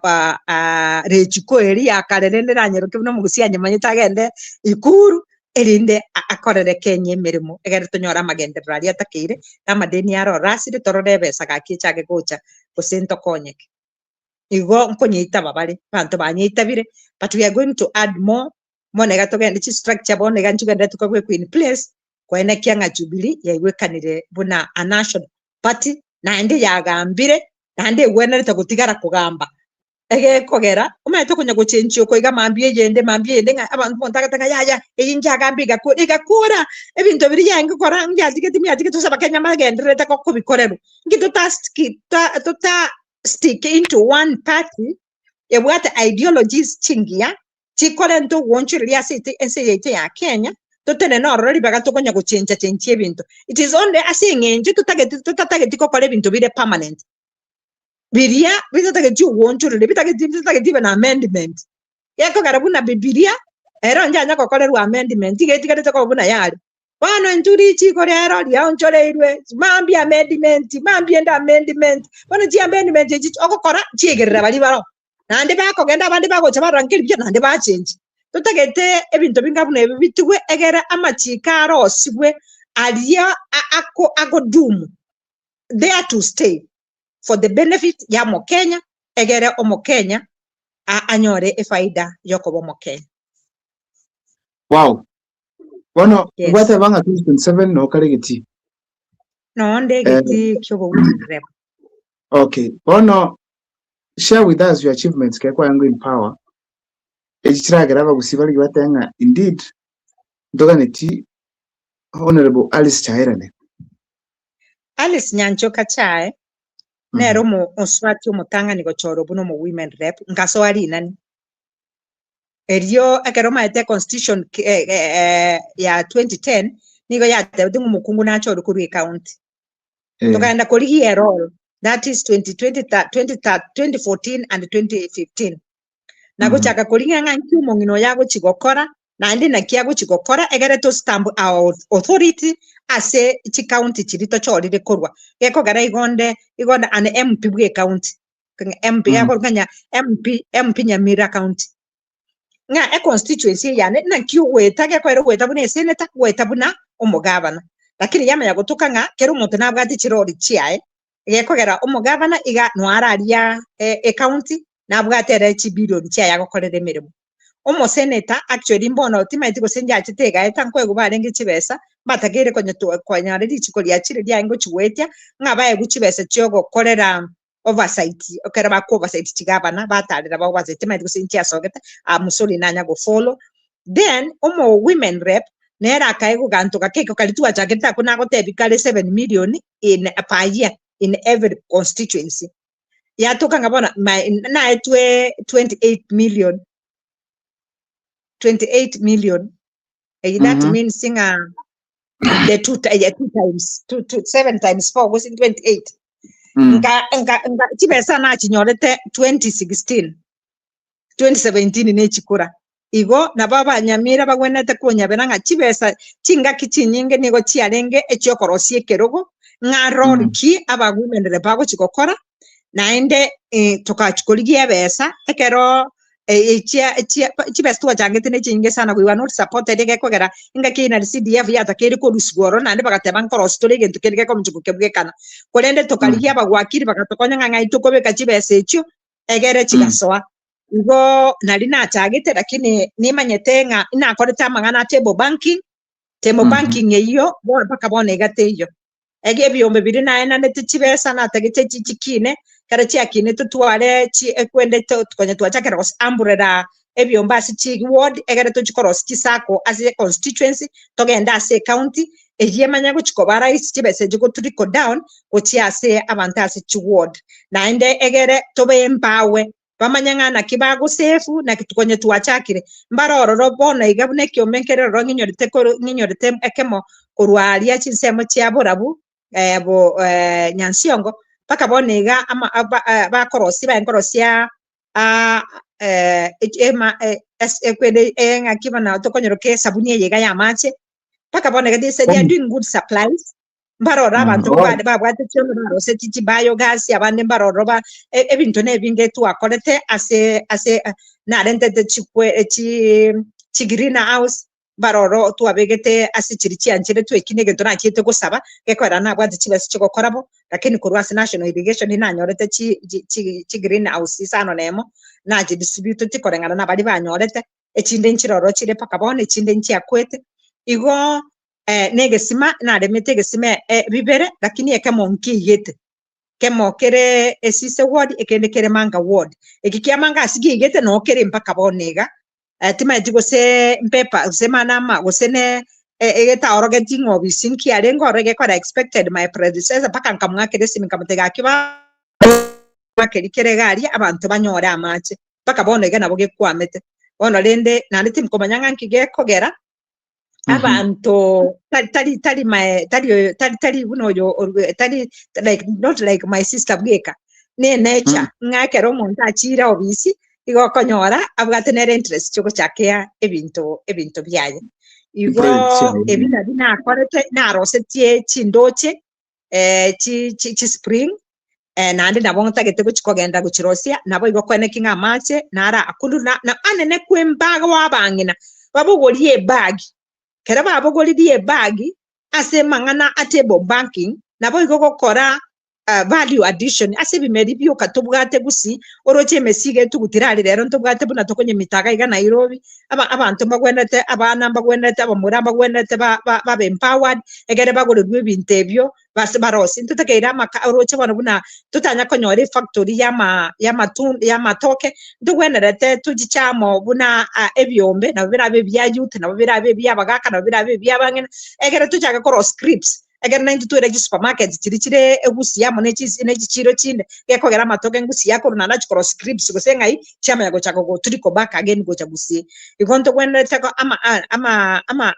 rechiko eri akarerendera nyeroke no mugusia nyamanyita agende ikuru erinde akorere Kenya emirimo egere tonyora magenderera aria takire na madeni aro rasire torore besa gakichage gocha gusento konyeke igo nkonyita babare bantu banyitabire but we are going to add more monega togende chi structure bonega nchugende tukagwe in place kwene kianga Jubilee yaigwekanire buna a national party na ende yagambire na ende gwenerete gutigara kugamba ege kogera umaite kunya guchenchi okoiga mambie yende abantu bontagatanga yaya eyinja agambiga ko igakura ebintu biri yange kora ngyazigeti myazigeti tusaba Kenya magenderete ko kubikorero ngito ta stick into one party ebwate ideologies chingia chikorento wonchiria site ense ya Kenya totene no rori bagato konya guchencha ebintu it is only asingenje tutageti ko kore ebintu bire permanent biria bitageti wonchurire bitageti na amendment yako garabuna bibilia ero njanya ko kore amendment igetigarete ko buna yari bano nturi chiko rero lya onchoreirwe mambi amendment bano chi amendment chi okokora chigerera bali baro nande bako genda abandi bako chabarangiri byo nande ba change tutagete ebintu bingabune bitugwe egera amachika arosibwe alia ako dumu there to stay for the benefit ya Mokenya egere Omokenya anyore efaida yokobo Mokenya. Wow. Bono Yes. ngwate banga 2027 no kare giti. No onde giti kyobo women rep. Okay. Bono share with us your achievements kwa yangu in power. Ejitragira bagusibali batenga indeed ndoganeti Honorable Alice Chairane. Alice Nyanchoka Chae nero mo oswati omutanga ni gochoro buno mu women rep ngaso ali nani erio akeroma ete constitution ya 2010 nigo ya tebungu mukungu na choro kuri county tokaenda kuri here role that is 2014 and 2015 nago chaka kuri nganga nkyumo ngino yago chigokora na ndi na kiago chigokora egere to stamp our authority ase chi county chirito chori rekorwa geko gara igonda an MP bwe county MP yako kanya MP Nyamira county nga constituency ya na kiu weta geko ero weta bune senator weta buna omugabana lakini yama ya gutuka nga kero muntu nabwati chirori chiae geko gara omugabana iga nwararia county nabwatere chi billion chia ya gukorere mirimo omo senator actually mbona ultimate go senja chitega etankwe gubarenge chibesa batagere kwanya riri chikolia chire lya ngo chiwetia ngabaye guchibesa cyogo korera oversight okera ba oversight chigabana batalira ba oversight ultimate go senja sogeta musoli nanya go follow then omo women rep nera kai go ganto kakeko kalitua chageta kuna go tebikale 7 million in a year in every constituency ya toka ngabona na etwe 28 million that means the two times 7 times 4 was in 28 nga chibesa na chinyorete 2016 2017 ne chikura igo na baba Nyamira bagwenete kunyabera nga chibesa chinga kichinyinge nigo chiarenge echiokorosie kerogo nga roriki abagumenere bago chigokora naende tokachikoligie besa ekero chibesa tuwa jangete ne chinge sana we were not supported geko gara inga kina CDF yata keri ko rusgoro nande bagateba nkoro story gento kerike ko mchuko kebwekana kolende tokaligia bagwakiri bagatokonya nga itoko beka chibesa echo egere chigasoa ngo nalina atagete lakini nimanyete nga inakoreta mangana table banking eyo bo baka bone gate iyo ege byombe biri na nete chibesa na tagete chichikine kara chiakine tutwale chi ekwende tukonye twachakera kos amburera ebyomba si chi ward egere to chikoros chisako as a constituency togenda ase county eyemanya kuchikobara isi chibese jiko turiko down ochiase abantase chi ward naende egere tobe empawe bamanyanga na kibago sefu na kitukonye twachakire mbaroro bona igabune kyomenkere ro nginyorete ekemo kurwalia chinsemo chiaburabu bo Nyansiongo paka bonega ama bakorosi bankorosia kwende nga kibana tokonyero ke sabuni yega ya mache paka bonega they said they are doing good supplies mbarora abantu bade babwate cyono barose titi biogas abande mbaroro ebintu nebinge twakolete ase na rentete chikwe chi greenhouse baroro tuabegete asichiri chianchire twekinege tona chiete gusaba gekora nabwate chibasi chigokorabo lakini kurwasi national irrigation inanyorete chi greenhouse isano nemo naje distribute tikorengana nabali banyorete echinde nchiroro chire pakabone echinde nchiakwete igo negesima na remete gesime bibere lakini ekemonki yete kemokere esise ward ekendekere manga ward ekikia manga asigi yete no kere mpaka bonega tima jigo se mpepa semana ma gosene egeta orogeti ngobi sinki arengo orege kwa expected my predecessor paka nkamwa kere simi kamutega kiba bakerikere gari abantu banyora amache paka bonega nabo gekwamete ono lende na nditi mkomanyanga nkigekogera abantu tali bunoyo tali like not like my sister bweka ne nature ngakero monta achira obisi igo konyora abwatenere interest choko chakea ebinto byaye igo ebina bina akorete na rosetie chindoche chi spring nandi nabo ntagete kuchikogenda kuchirosia nabo igo kwenekinga amache nara akulu na anene kwembaga wabangina babugolie bag kera babugolie bag ase mang'ana table banking nabo igo gokora value addition ase bimeri bioka tobwate gusi oroche mesige tugutirari rero ntobwate buna tokonye mitaga iga Nairobi abantu bagwenete abana bagwenete abamura bagwenete babe empowered egere bagorirwe ibintu ebyo base barosi ntutakeira amaka oroche bana buna tutanya konyore factory ya matoke ndugwenerete tugichamo buna ebyombe nabo birabe bya youth nabo birabe bya bagaka nabo birabe bya bangena egere tujaga koro scripts egere naintu tuere supermarket chirichire egusi yamo nechichiro chinde gekogera matoke ngusi yako runana chikoro scripts gosengai chama yago chako go turiko back again go chagusi igonto gwenete ko ama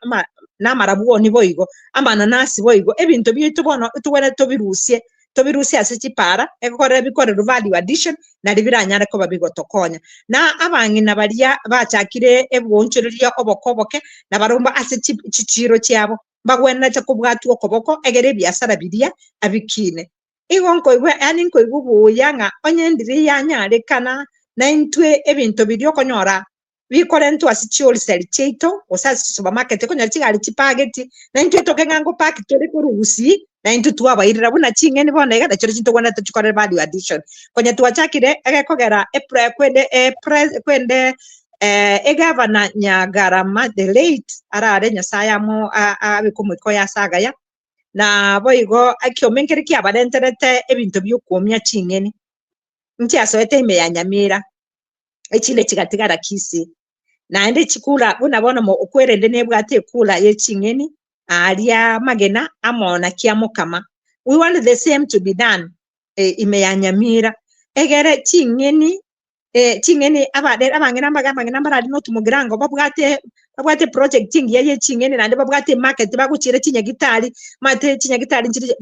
namarabuo ni boigo ama nanasi boigo ebintu byitu bono tugwene tobirusie ase chipara ekokore bikorero value addition na libiranyare ko babigotokonya na abangina baria bachakire ebwonchoreria obokoboke na barumba ase chichiro cyabo bagwenete kubwatu okoboko egere biasara biria abikine igonko igwe yani nko igubuya onyendiri yanyarekana na intwe ebintu birio konyora bikore ntu asichioli seli cheito osasi supermarket konya chigali chipageti na intwe toke ngango pack tore kuruhusi na intu tuwabairira buna chingeni bona ega chiro chinto gwana tuchikore value addition konya tuwachakire egekogera kwende egavana Nyagarama the late arare nyasaya mo abikumwiko ya sagaya na boigo akyomenkere kya barenterete ebintu byukumya chingeni nti asoete ime ya Nyamira echile chigatigara kisi na ende chikula buna bona mo okwerende nebwate kula ye chingeni alia magena amona kiamo kama we want the same to be done ime ya Nyamira egere chingeni abangena magana maradi no tumugirango babwate projecting ye chingeni nande babwate market baguchire chinyagitari mate chinyagitari nchiri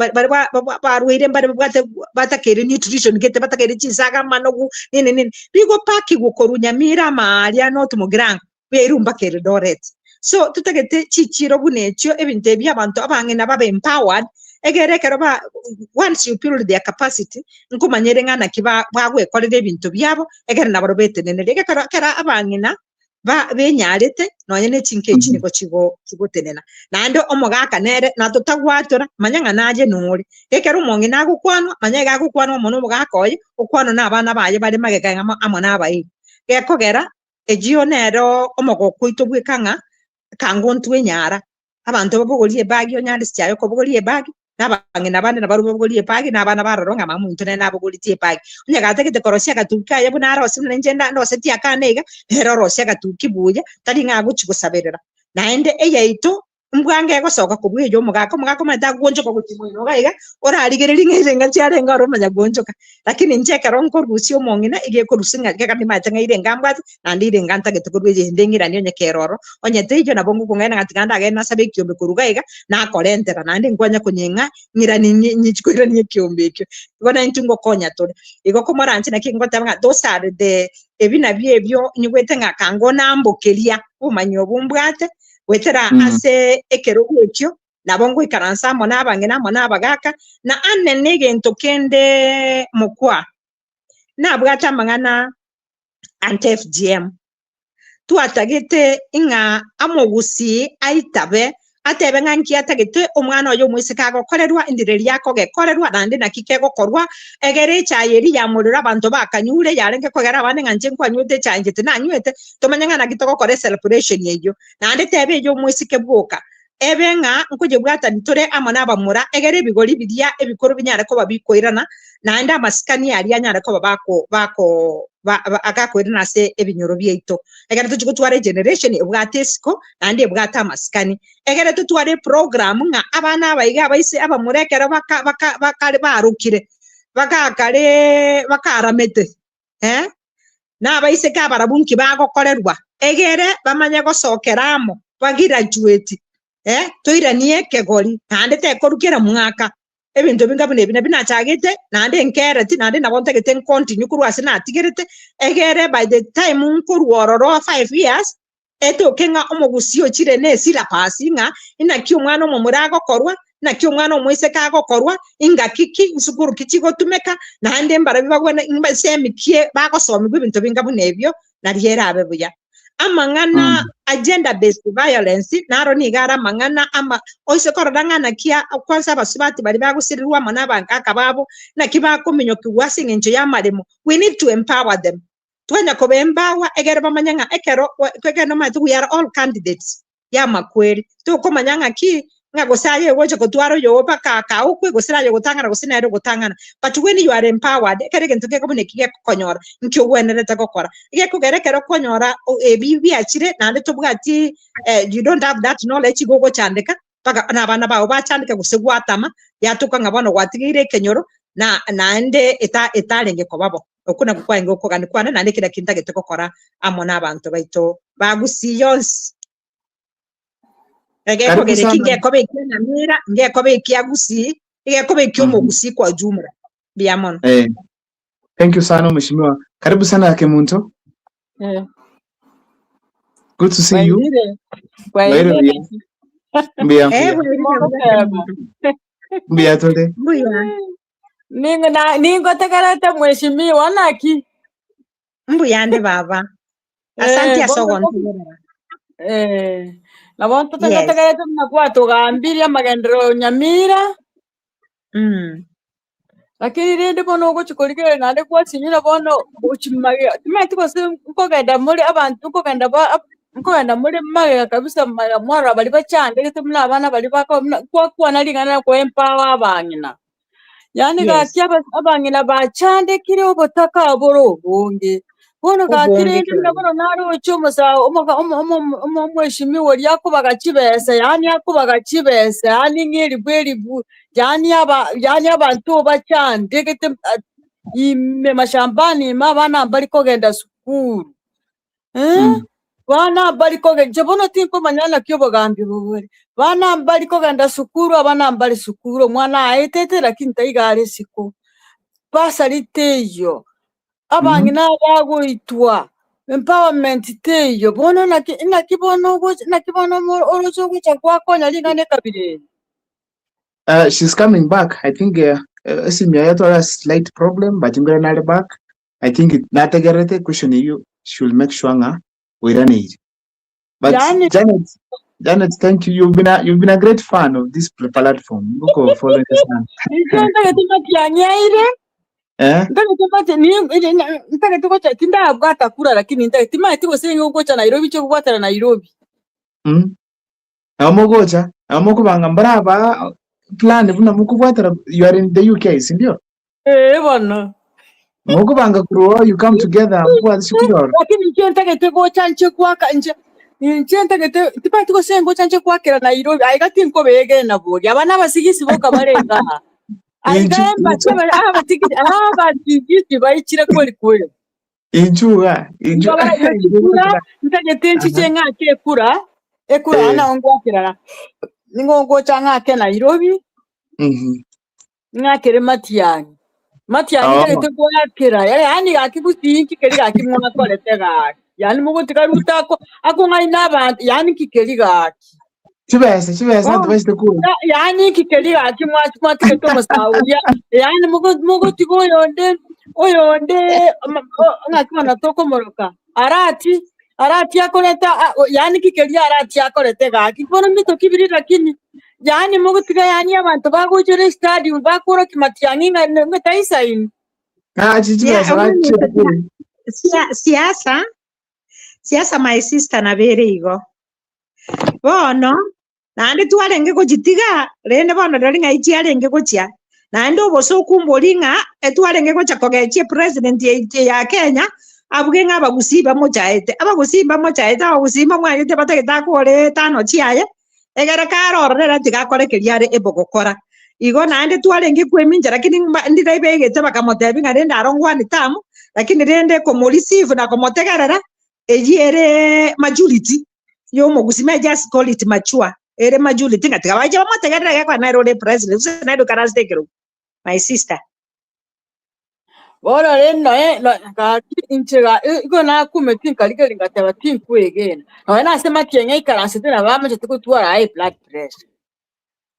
barwire mbare babwate batakere nutrition gete batakere chisaga manogu nini bigo paki gukoru Nyamira maria no tumugirango berumba kere Doret so tutagete chichiro bunecho ebintu ebyabantu abangena babe empowered egere keroba once you build their capacity nkumanyere ngana kiba bagwekorera ebintu byabo egere nabaro betenene ege kera abangina benyarete nonyene chinkechi niko chigotenena nande omogaka nere natutagwatora manyanga naje nuri ekero umongi nagukwanwa manyega gukwanwa umuntu omogaka oyi ukwanwa nabana baye bari magega amona abayi gekogera ejio nero omogokwitu bwikanga kangontu enyara abantu babogolie bagi onyandi syayo kobogolie bagi nabangena bane nabarubogolie bagi nabana bararonga mamuntu ne nabogolitie bagi unyaga tegete korosia gatuka yabuna arose njenda ndose tia kanega hero rosia gatuki buya tari ngaguchi gusaberera naende eyaito mbwange gosoka kubwejo mugako mata gonjoka gutimoino gaiga orarigereri ngerenga cyarenga romanya gonjoka lakini ncheka ronko rusio mongina ige ko rusinga keka mimata ngaire ngambwa nandi ire nganta gete kurweje ndengira niyo nyekeroro onyete ijo nabongo kungena ngatiganda agena sabe kyombe kurugaiga na korentera nandi ngwanya kunyenga ngira nyichikwira nye kyombe kyo bona intungo konya tore igo komoranti na kingota nga dosare de ebina byebyo nyigwete ngakango nambokeria umanyo bumbwate wetera ase ekero gwekyo nabongo ikaransa mona abangena mona abagaka na anenege ntokende mukwa nabwata mangana ante FGM tuatagete inga amogusi aitabe atebe nganki atagete omwana oyo mwisika gokorerwa indireri yako gekorerwa nande nakikego korwa egere chayeri ya murira abantu bakanyure yarenge kogera abane nganje nkwanyute chanje tinanywete tomanyanga nagitoko kore celebration yeyo nande tebe yo mwisike bwoka ebenga nkuje bwata nitore amana abamura egere bigori bidia ebikoro binyare ko babikoirana nande amasikani yari anyare ko bako agakwirana se ebinyoro byeito egere tujugutware generation ebwatesiko nande ebwata amasikani egere tutware program nga abana abayiga abaise abamurekera bakare barukire bakaramete na abaise ka barabunki bagokorerwa egere bamanya gosokeramo bagiraduate toiranie kegori nande tekorukira mwaka ebintu bingabune binachagete nande nkereti nande nabontegete continue kurwase natigerete egere by the time nkurwororo 5 years etokenga omogusio chire nesira pasinga inakyo mwana omumurago korwa nakyo mwana omwise kago korwa inga kiki nsukuru kichigo tumeka nande mbara bibagwena imbasemikie bagosoma ibintu bingabune ebyo nariera abebuya amangana agenda based violence naro nigara mangana ama oise korodangana kia kwanza basubati bali bagusirirwa manabanga kababo na kibakomenyo kiwasi ngenje yamaremo. We need to empower them. Twanya ko empower egere bamanyanga ekero kwekeno matu we are all candidates ya makweli to ko manyanga ki ngagosaye woje ko twaro yo paka ka ukwe gosira yo gutangana gosina yo gutangana. But when you are empowered ekere gento ke komune kige konyora nkyo gwenerete gukora ige kugerekero konyora ebibi akire nande tubwati you don't have that knowledge go chandika paka nabana bawo bachandika gusegwatama yatuka ngabano gwatigire kenyoro na ande etalenge ko babo okuna kukwange okogani kwana nande kida kinta geteko kora amona abantu baito bagusiyons ege kogere kinge kobe kena mira nge kobe kiagusi ige kobe kyomogusi kwa jumla biamon. Thank you sana mheshimiwa. Karibu sana Kemunto. Good to see you. Mbia tole. Ningo takarata mheshimiwa naki. Mbuyande baba. Asante asogonto. Na bonto takarata mnakuwa tugambiria magendero Nyamira. Lakini rende bono uko chikorike nande kwa sinyira bono uchimage timati ko se uko genda muri abantu uko genda muri mage kabisa mwara bali bachande tumna abana bali bako kwa nalingana ko empower abanyina yani gatia abanyina bachande kire obotaka aboro bonge bono gatire ndabona naro cyumusa umweshimiwe yakubaga kibese yani yakubaga kibese yani ngiri bweribu yani abantu bachande gete ime mashambani mabana bali kogenda sukuru bana bali kogenda bono timpo manyana kyo bogambi bubure bana bali kogenda sukuru abana bali sukuru mwana aitete lakini taigare siko pasaliteyo abangina bagoitwa empowerment teyo bono nakibono orozo gucha kwako nyalingane kabire. She's coming back. I think Simia had a slight problem, but I'm gonna back. I think not a question you should make sure we run it. But Janet, thank you. You've been a great fan of this platform. Go follow this man. Ntaka tukocha tinda bwata kura lakini ntaka tima tiko sengi ukocha Nairobi cyo kubwatara Nairobi. Amogocha amokubanga mbraba plan buna mukubwatara you are in the UK sindio? Bwana. Mukubanga kuro you come together kwa shukuru. Lakini nje ntaka tukocha nche kwaka nje ntaka tipa tiko sengi ukocha nche kwakera Nairobi aigati nko bege na bodi abana basigisi boka barenga. Aigemba chama abatigiti abatigiti bayikira kweli injuga ntagetenchi chenga kekura ekura ana ongwakira ningo changa ke Nairobi ngakere Matiani ngete kwakira yani akibutinki keri akimona koletega yani mugutika rutako akunga inaba yani kikeri gaki Chibesa ndibashite ku yani kikeri akimwa tiketo musauya yani mugo tiko yonde ngakimana toko moroka arati akoleta yani kikeri arati akolete gaki bono mito kibiri lakini yani mugo tika yani abantu bagujure stadium bakuro kimatiangi ngataisa ini siasa my sister na bere igo bono nandi twarenge gujitiga rene bono doringa ichiarenge guchia nandi oboso kumboringa etwarenge gocha kogechie president ya Kenya abugenga abagusiba mochaete abagusimba mwagete batageta kore tano chiaye egere karorera tigakore keriare ebogokora igo nandi twarenge kweminja lakini ndidaibegete bakamotebi ngarenda arongwani tamu lakini rende komolisive na komotegerera ejiere majority yo mogusime just call it mature ere majority ngatika baje bamotegerera kwa Nairobi president Nairobi karastekero my sister bora reno ka inchega iko na kumetin kalikeli ngataba tinku again na nasema kienye ikarasete na bama chituko tuara high blood pressure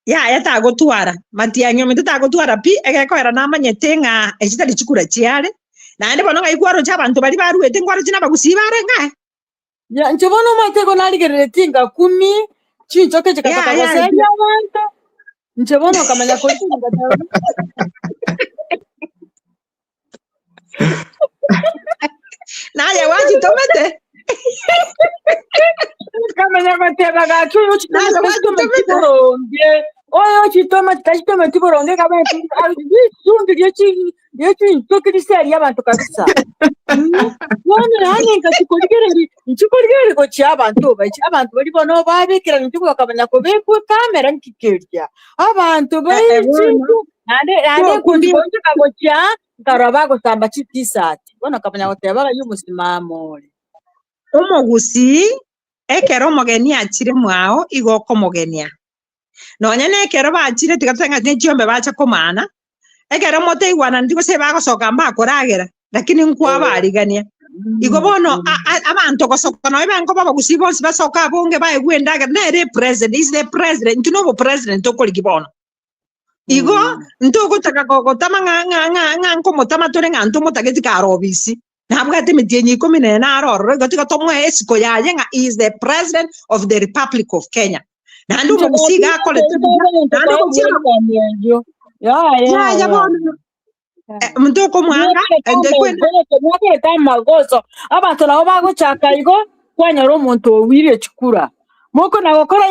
yata gotwara matianyo mitata gotwara pi egeko era namanyete nga echita lichikura chiare na ande bono gaigwaro cha bantu bali baruete ngwaro china bagusibare nga Ya nchobono mateko naligeretinga 10 chinchoke chikataka gosenya abantu. Nchobono kamanya kolinga ngatawe. Naye wachitomete. Kamanya mateka gachu chitomete. Oyo chitoma tiboronge kama sundu yechi tokirisa y'abantu kabisa. None nchikoligere ko cy'abantu bari bono babikira ntuko kamenya ko beku kamera nkikirya. Abantu bayichiku nande kundikonje kagocha nkaraba gusamba chitisati. Bona kamenya ko tebara y'umusimamo. Omogusi ekero mogeni akire mwao igoko mogenia. Nonya nekero bachire tigatenga nechombe bacha komana ekero mote igwana ndiko se bagosoka mbakoragera lakini nkwa barigania igo bono abantu gosoka no ibango babagusi bonse basoka bonge baigwendaga nere president is the president no president okoli bono igo ntoko taka gotama nga nkomotama tore nga ntomo tageti karobisi ntabwo atemetiye 10 na aroro gotika tomwe esiko yaye nga is the president of the Republic of Kenya. Nandu mugusiga akole ya bono mutoko mwanga ndekwe tamagoso abantu nabo bagochaka igo kwanyara omuntu owire chikura moko nagokora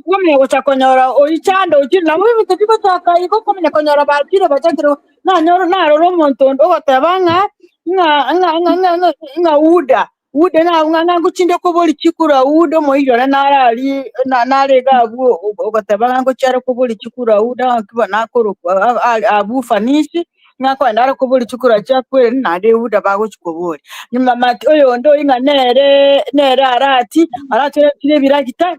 ngomye gochakonyora oichando ukina mu bintu biko chaka igo komenya konyora bakire bachakiro nanyoro naroro omuntu ogotabanga nga uda na nguchinde ko boli chikura uda moyira narali narega abu ogotabanga ngo cyara ko boli chikura uda kiba nakoro abu fanishi ngako ndara ko boli chikura chakwe nade uda bago chikobori nyuma mati oyo ndo inga nere arati tire birakita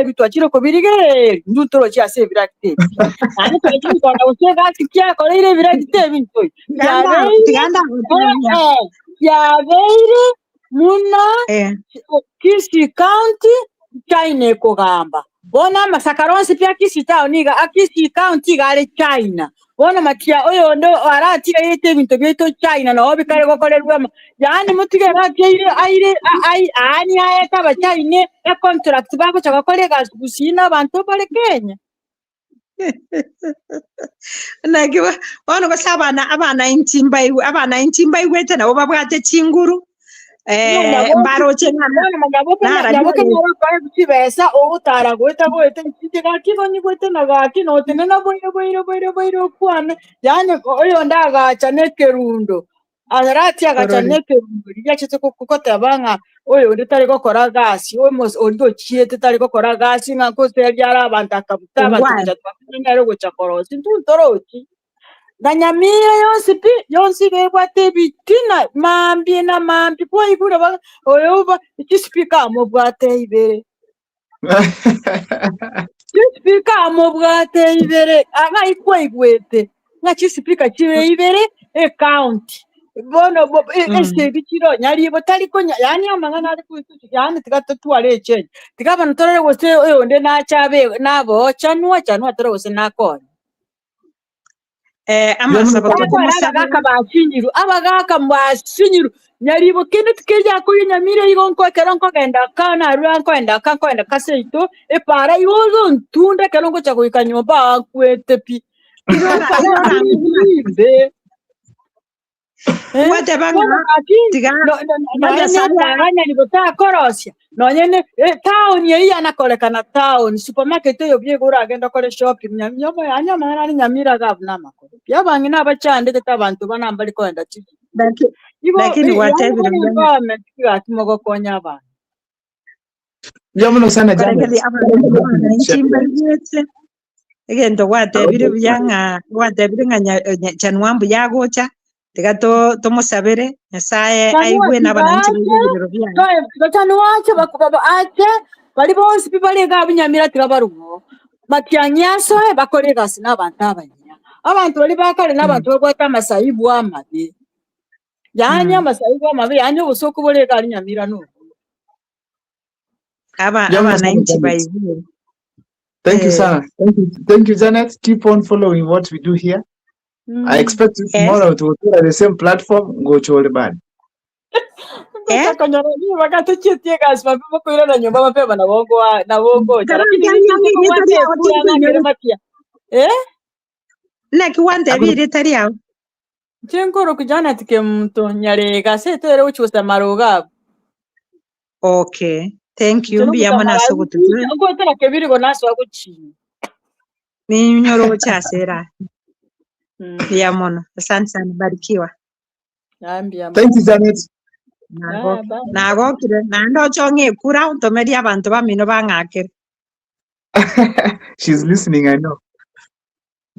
bitwachire ko birigere ndutoro cyase birakite ani ko cyikora usega kikya ko ire birakite bintu ya veire muna Kisii County China kugamba bona masakaronsi pia Kisii Town niga Kisii County gale China bona matia oyo ndo arati yete bintu byeto China no bikare gokorerwa yani mutigera aire ani ayeta ba China ya contract bako chakakorega gusina abantu bale Kenya nagiwa bona basabana abana intimba iwete nabo babwate chinguru mbaro chengana naboke nara kibesa obutara gweta gwete ntiga kiboni gwete nagaki no tenena boiro kwane yani oyo ndaga chanekerundo arati agachanekerundo ryachetse kokota banga oyo nditari gokora gasi ondo chiete tari gokora gasi ngako seryara abantu akabutaba tujya gochakorosi ntutoroki Danyamia yonsi bebwate bitina mambi kwa igura ba oyoba ikisipika mu bwate ibere kisipika mu bwate ibere anga ikwa igwete nga kisipika kibe ibere county bono este bikiro nyari botari ko yani amangana ari kwituki yani tigatatuare change tigabana torere wose oyo nde na chabe nabo chanwa tore wose nakona amasa batoko bashinyiru abagaka mbashinyiru nyaribo kene tikeja ko nyamire igonko keronko genda kana ruanko enda kanko enda kaseito para yozo ntunda keronko chako ikanyomba kwetepi wate banga tiga no libota korosia no nyene town ye yana kolekana town supermarket yo byegura agenda kole shopping nyamyo anya mana nyamira gavna mako yabangi nabachande abantu banambali ko enda chiki lakini wate government kimogo konya abantu yamuno sana jambo egento wate biro byanga wate biringa chanwambu yagocha tigato tomusabere nyasaye aigwe nabananchi biro byanga gatano wacho bakubaba ate bali bonse bibalega abinyamira tigabarugo batyanyaso bakorega sina abantu abantu bali bakale nabantu bagwata amasayibu amabi yanya amasayibu amabi yanya busoko bolega alinyamira no abananchi baigwe. Thank you, Sana. Thank you, Janet. Keep on following what we do here. I expect you tomorrow to go to the same platform. Go to all the bad. Kosa konyora ni wakati chitie gas mapema kuira na nyumba mapema na bongo lakini ni wate kula na ngere mapia na kiwante biri tariao Chengoro kijana tike mtu nyare gasete ere uchusa maruga. Okay, thank you. Mbi yamona sogotu. Ngo tera kebiri go naso aguchi. Ni nyoro chasera. Yamona. Asante sana, barikiwa. Thank you, Janet. Nago kire nando chonge kura untomedi abantu bamino bangakere. She's listening, I know.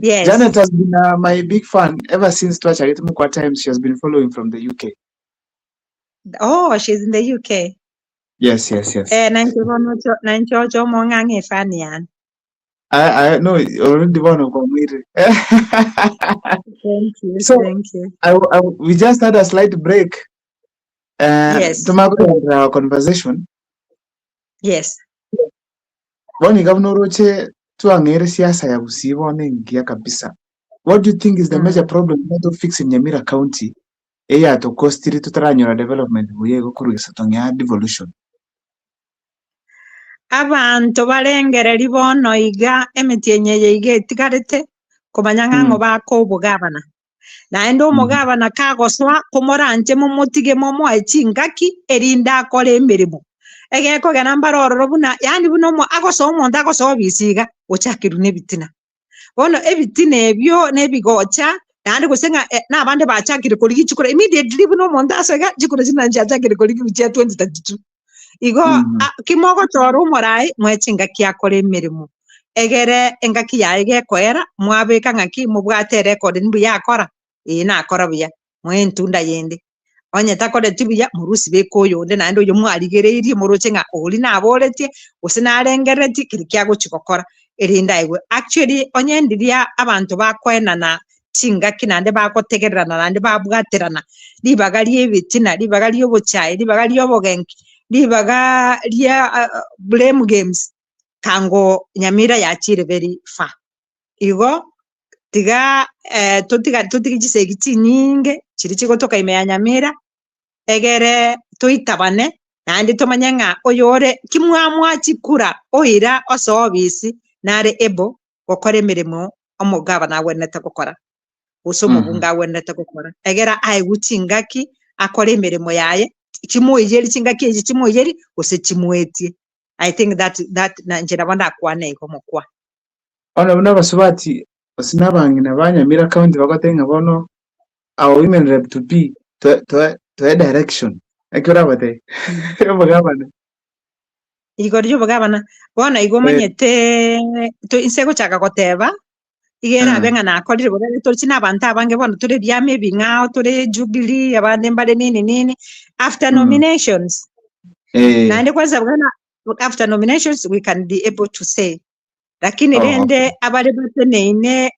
Yes. Janet has been my big fan ever since Twachagete Mukwa times. She has been following from the UK. Oh, she's in the UK. Yes. Nancho mongange fanian. I know already one of them. Thank you. So, thank you. We just had a slight break. Yes. To our conversation. Yes. Boni Governor Roche tuangere siasa ya Busibo ingia kabisa. What do you think is the major problem to fix in Nyamira County? Eya to costiri tutaranyora development buye gukurugisa tonya devolution. Abantu barengere libono iga emiti enye iga etigarete kumanya ngango bako obugabana naendo omugabana kagoswa kumoranje mumutige momo echingaki erinda akore emirimo egeko gana mbaroro buna yani buno mo agoso omonda agoso bisiga ochakiru nebitina bono ebitina ebyo nebigocha nandi gusenga nabande bachakire koligi chikora immediately buno omonda asega chikora sinanje achakire koligi bicha 2032 igo kimogo toro morai mwechinga kiakore emirimo egere engaki yaige kwera mwabeka ngaki mubwate record nimbu yakora nakora buya mwentunda yende onye takore tibuya murusi bekoyo nde nando yo mwarigereirie muruchenga oli naboretie usinarengereti kirikiago chikokora erinda iwe actually onye ndiria abantu bakwenana chingaki nande bakotegerana nande babwaterana libagalie ebitina libagalie obuchai libagalie obogenki libagalie blame games kango Nyamira yachire very far igo tiga tutigichisegi chinyinge chiri chigotoka ime ya Nyamira egere tuitabane nandi tomanyenga oyore kimwamwa chikura oira osobisi nare ebo gukora emirimo omugabana wenete gukora usomo bunga wenete gukora egera aiguchingaki akora emirimo yaye chimuyeri chingaki echi chimuyeri ose chimwetie. I think that njira banda kwane komokwa ona buna basubati osinabangina banyamira county bagatenga bono our women rep to be to a direction akira bate bagabana igoryo bagabana bona igomanyete to insego chaka goteba igera benga na akorire bore to china abantu abange bona tore byame bingao tore Jubilee abande mbale nini after nominations na ndi kwanza bwana after nominations we can be able to say lakini rende abari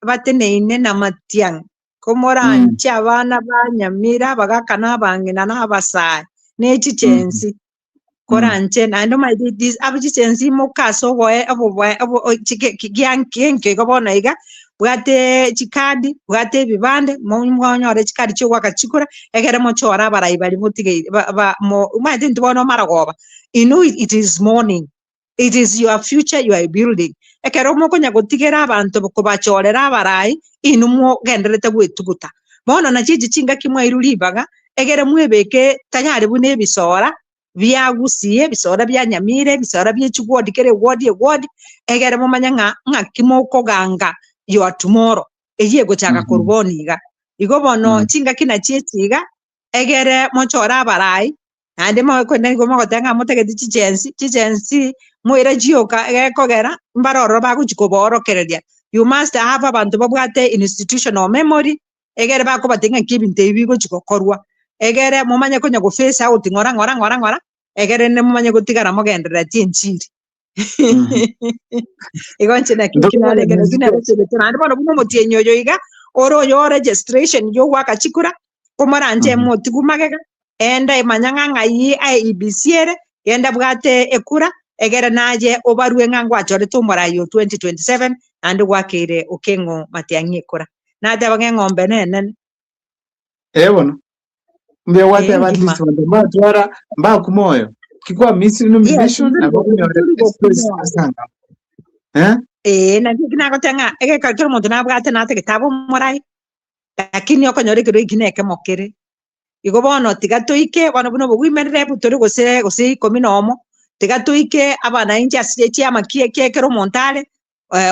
bateneine na matiang komora ncha abana banyamira bagakana bangina n'abasai n'ekichensi koranche nando my this abichensi mukaso boye abo chike gobona iga bwate chikadi bwate bibande mwonyore chikadi cyo wakachikura egere mochora barayi bari mutige mo umade ndibono maragoba inu it is morning, it is your future you are building ekero moko nyagotigera abantu kubachorera barayi inu mo genderete gwetuguta bono na chiji chinga kimwe irulibaga egere mwebeke tanyari bune bisora byagusiye bisora bya Nyamire bisora by'ekigwodi kere wodi egere mumanya nga kimoko ganga your tomorrow eyego chaka kurboniga igo bono chinga kina chichiga egere mochora barayi ande mo kwenda igo mo tanga motegeti chichensi mwira jioka egekogera mbaroro baguchikoborokereria you must have abantu babwate institutional memory egere bako batenga kibinte ibigo chikokorwa egere mumanye konya go face out ngora egere ne mumanye gutigara mogendera tinchiri igonche na kinale egere dinare tena bono bumo motienyo yo iga oro yo registration yo wakachikura komoranje motigumagega enda imanyanga ngai IEBC enda bwate ekura egere naje obarwe ngangwa achore tumora yo 2027 andi gwakire okengo matiangi ekura nade bange ngombe nenen bono Mbia wate at ngima least wande matwara mba kumoyo. Kikuwa misi nomination na turi express kumoyo asanga. na kina gotenga ka kero muntu nabwate nate gitabo morai lakini okonyore kero ikineke mokere igo bono tigatuike bono buno bugwimerere buturi gose 10 tigatuike abana inji asiye amakie kekero montare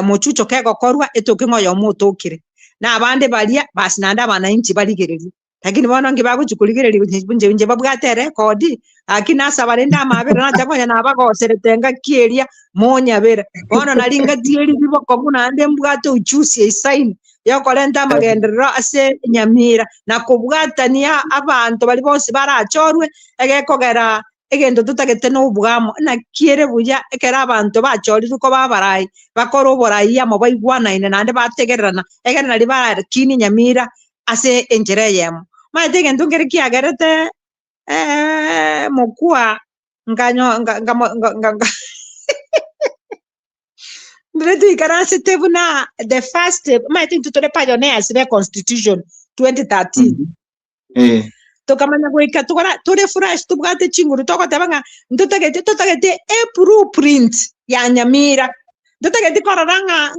mochucho kegokorwa etoke ngoyo mutokire na abande balia basi nanda abana inji baligereri lakini bono ngibaguchukurigereri bunje babwatere kodi akina sabarenda amabere na chakonya na bagoseretenga kieria monyabere bono nalinga dieri biboko buna ande mbwato uchusi isaini yokolenta amagenderero ase Nyamira na kubwatania abantu bali bose barachorwe egekogera egendo tutagete no bwamo na kiere buya ekera abantu bachorirwe ko babarai bakora oborai amo baigwana ine nande bategererana egere nali bakini Nyamira ase enjere yemo maite gento ngere kiagerete mokua nganyo Mredu ikarase tebuna the first maite tutore pioneers the constitution 2013 tokamanya goika tore fresh tubwate chinguru tokotebanga ndotagete blueprint ya Nyamira ndotagete kororanga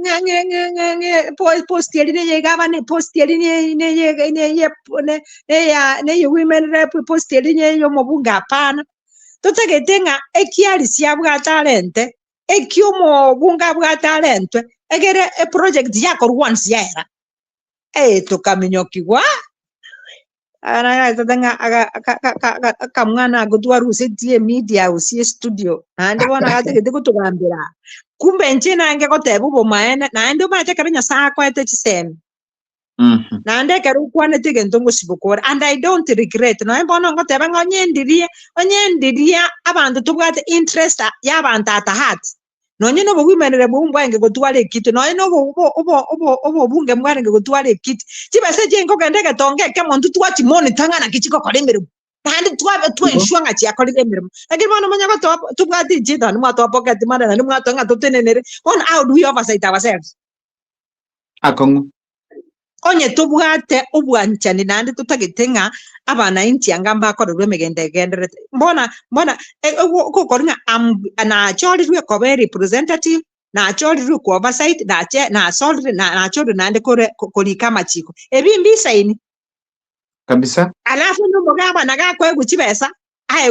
post yeline yegaba ne post yeline ne women rep post yeline yo mobunga apana ndotagete nga ekiali siabwa talente ekiomo bunga bwa talente egere project yako once yaera tukamenyokigwa ana tanga kamwana gutwaru usetie media usie studio ande bona gategete kutugambira kumbe nchina nge kotebu bo maene na ande ma tekarinya sako ete chiseme na ande keru kwane tige ndongo sibukora and I don't regret no embona ngoteba onyendiria abantu tubwate interest y'abantu atahat no nyino bo wimenere bo mbwange gotwale kitu no ino bo bunge mbwange gotwale kitu chibase jengo gendeke tongeke muntu twachi monitanga na kichiko kolemere kandi twenshuanga chiakolemere lakini bana manyako tubwate jida ni mwato pocket mana na mwato nga totenenere on how do we oversight ourselves akongo onye tubwate ubwanchani nandi tutagitenga abana inchi angamba korwe megendere mbona ko koringa na chorirwe ko representative na chorirwe ko oversight na solve na chorirwe nandi kori kama chiko ebimbi saini kabisa alafu ndo mugaba naga ko eguchibesa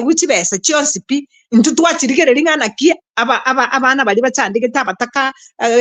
guchibesa chionsipi intu twachirigere ringana kia abana bali bachandike tabataka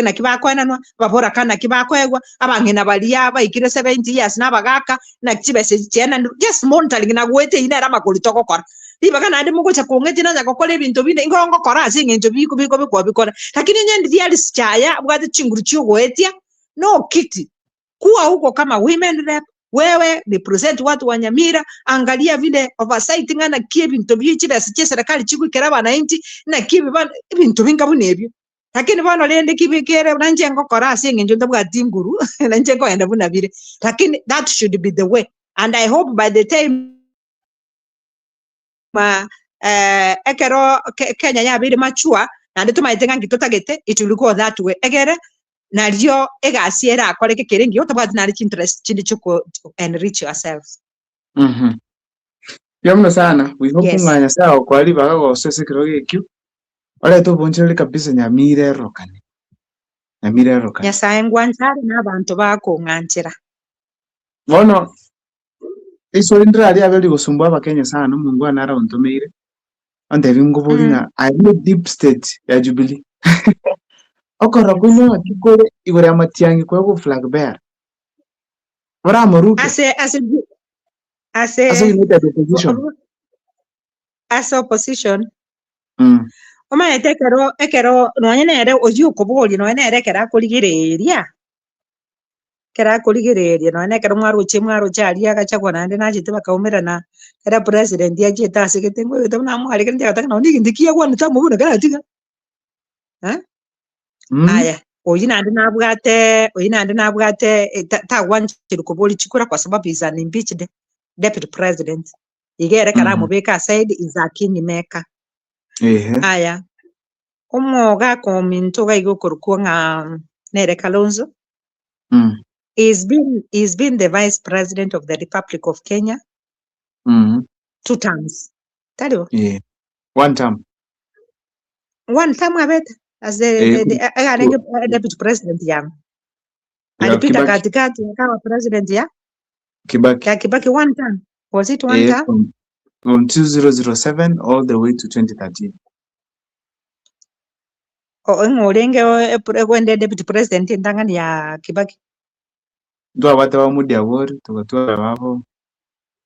na kibakwananwa babora kana kibakwegwa abangena balia baikire 70 years nabagaka na chibese chena just monitoring na gwete inera makoli tokokora libaga nandi mugocha kongeti na gakora ebintu bine ingongo kora asinge into biko bikora lakini nyendi diali sichaya bwate chinguru chiogwetia no kiti kuwa huko kama women rep wewe represent watu wa Nyamira angalia vile oversight ngana kie bintu bichi basi serikali chikukera bana inti na kibi bana bintu bingabu nebyo lakini bana lende kibikere nanje ngokora asinge njo ndabwa dinguru nanje ko enda buna bire lakini that should be the way and I hope by the time ekero Kenya yabiri machua na ndio tumaitenga ngitotagete it will go that way egere naryo egasiera akoreke kerengi otabwati nari interest chindi chuko enrich yourselves yamno sana we hope nganya sawa kwali bagago sese kiroge kyu ole to bonchele kabisa Nyamira rokane nyasaye ngwanchari n'abantu bako nganchira bono iso indra ali abeli gusumba abakenya sana Mungu anara ontomeire ande bingubulinga I need deep state ya Jubilee okora kuno kikore igore amatiangi kwa flag bearer ora moruke as united opposition oma ekero no nere oju koboli no nere kera kurigireria no nere mwaro chali agachagwa nande najite bakaumira na era president yaje tasike ngo yote na mwali kende ataka no ndikia kwa ntamu buna kana tiga aya oyinande nabwate tagwanchira koboli chikura kwa sababu is an impeached deputy president igere kara mubeka said Izakini Meka aya omoga kominto gaigo korkuo nga Nere Kalonzo he's been the vice president of the Republic of Kenya 2 terms. Taribo. Yeah. One term. One term abet as the deputy president yang. Alipita katikati akawa president ya Kibaki 1 term. Was it 1 term? From 2007 all the way to 2013. Ngorenge kwende deputy president ndangani ya Kibaki. Ndo abata bamudi awori tugatura babo.